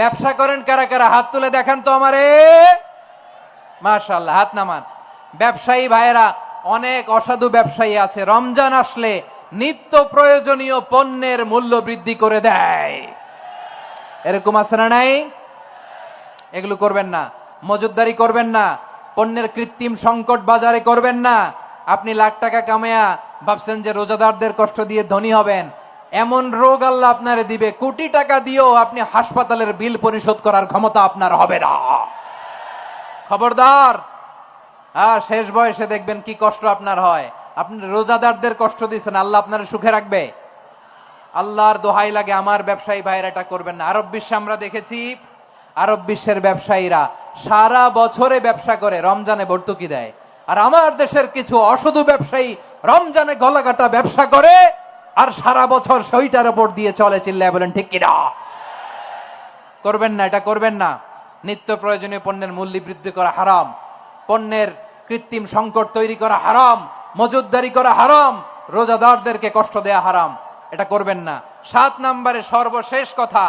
ব্যবসা করেন কারা কারা? হাত তুলে দেখান তো আমারে। মাশাআল্লাহ, হাত নামান। ব্যবসায়ী ভাইয়েরা, অনেক অসাধু ব্যবসায়ী আছে, রমজান আসলে নিত্য প্রয়োজনীয় পণ্যের মূল্য বৃদ্ধি করে দেয়। এরকম আছে না নাই? এগুলো করবেন না। মজুতদারি করবেন না, পণ্যের কৃত্রিম সংকট বাজারে করবেন না। আপনি লাখ টাকা কামায়া ভাবছেন যে রোজাদারদের কষ্ট দিয়ে ধনী হবেন, এমন রোগ আল্লাহ আপনারে দিবে, কোটি টাকা দিয়েও আপনি হাসপাতালের বিল পরিশোধ করার ক্ষমতা আপনার হবে না। খবরদার। শেষ বয়সে দেখবেন কি কষ্ট আপনার হয়। আপনি রোজাদারদের কষ্ট দিচ্ছেন, আল্লাহ আপনার সুখে রাখবে? আল্লাহর দোহাই লাগে, আমার ব্যবসায়ী ভাইয়েরা এটা করবেন না। আরব বিশ্বে আমরা দেখেছি, আরব বিশ্বের ব্যবসায়ীরা সারা বছরে ব্যবসা করে, রমজানে ভর্তুকি দেয়। আর আমার দেশের কিছু অসাধু ব্যবসায়ী রমজানে গলাকাটা ব্যবসা করে আর সারা বছর সইটার উপর দিয়ে চলে। চিল্লায় বলেন ঠিক কিনা? করবেন না, এটা করবেন না। নিত্য প্রয়োজনীয় পণ্যের মূল্য বৃদ্ধি করা হারাম, পণ্যের কৃত্রিম সংকট তৈরি করা হারাম, মজুতদারি করা হারাম, রোজাদারদেরকে কষ্ট দেয়া হারাম, এটা করবেন না। 7 নম্বরে সর্বশেষ কথা,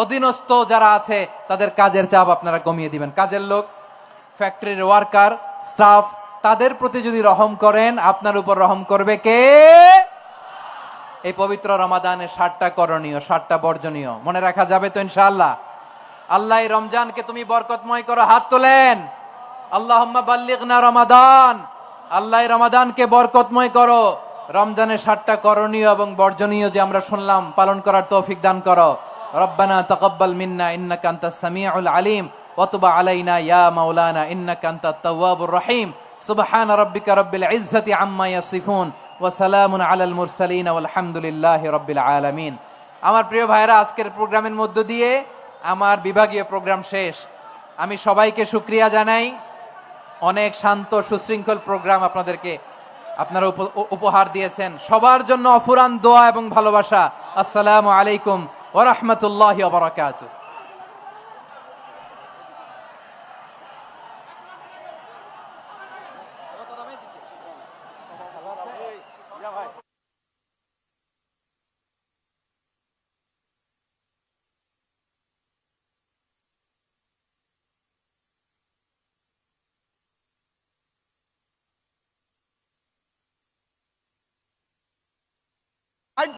অধীনস্থ যারা আছে তাদের কাজের চাপ আপনারা কমিয়ে দিবেন। কাজের লোক, ফ্যাক্টরির ওয়ার্কার, স্টাফ, তাদের প্রতি যদি রহম করেন, আপনার উপর রহম করবে কে? এই পবিত্র রমাদানে 7টা করণীয়, 7টা বর্জনীয় মনে রাখা যাবে তো ইনশাআল্লাহ? আল্লাহ এই রমজানকে তুমি বরকতময় করো, হাত তোলেন। আল্লাহুম্মা বাল্লিগনা রমাদান। আল্লাহ এই রমাদানকে বরকতময় করো। রমজানের 7টা করণীয় এবং বর্জনীয় যে আমরা শুনলাম, পালন করার তৌফিক দান করো। রব্বানা তাকাব্বাল মিন্না ইন্নাকা আনতাস সামিউল আলিম ওয়া তুব আলাইনা ইয়া মাওলানা ইন্নাকা আনতাত তাওয়াবুর রহিম। সুবহানা রাব্বিকা রাব্বিল ইজ্জাতি আম্মা ইয়াসিফুন ওয়া সালামুন আলাল মুরসালিন ওয়ালহামদুলিল্লাহি রাব্বিল আলামিন। আমার প্রিয় ভাইরা, আজকের প্রোগ্রামের মধ্য দিয়ে আমার বিভাগীয় প্রোগ্রাম শেষ। আমি সবাইকে শুকরিয়া জানাই। অনেক শান্ত সুশৃঙ্খল প্রোগ্রাম আপনারা উপহার দিয়েছেন। সবার জন্য অফুরান দোয়া এবং ভালোবাসা। আসসালামু আলাইকুম ওয়া রাহমাতুল্লাহি ওয়া বারাকাতুহু।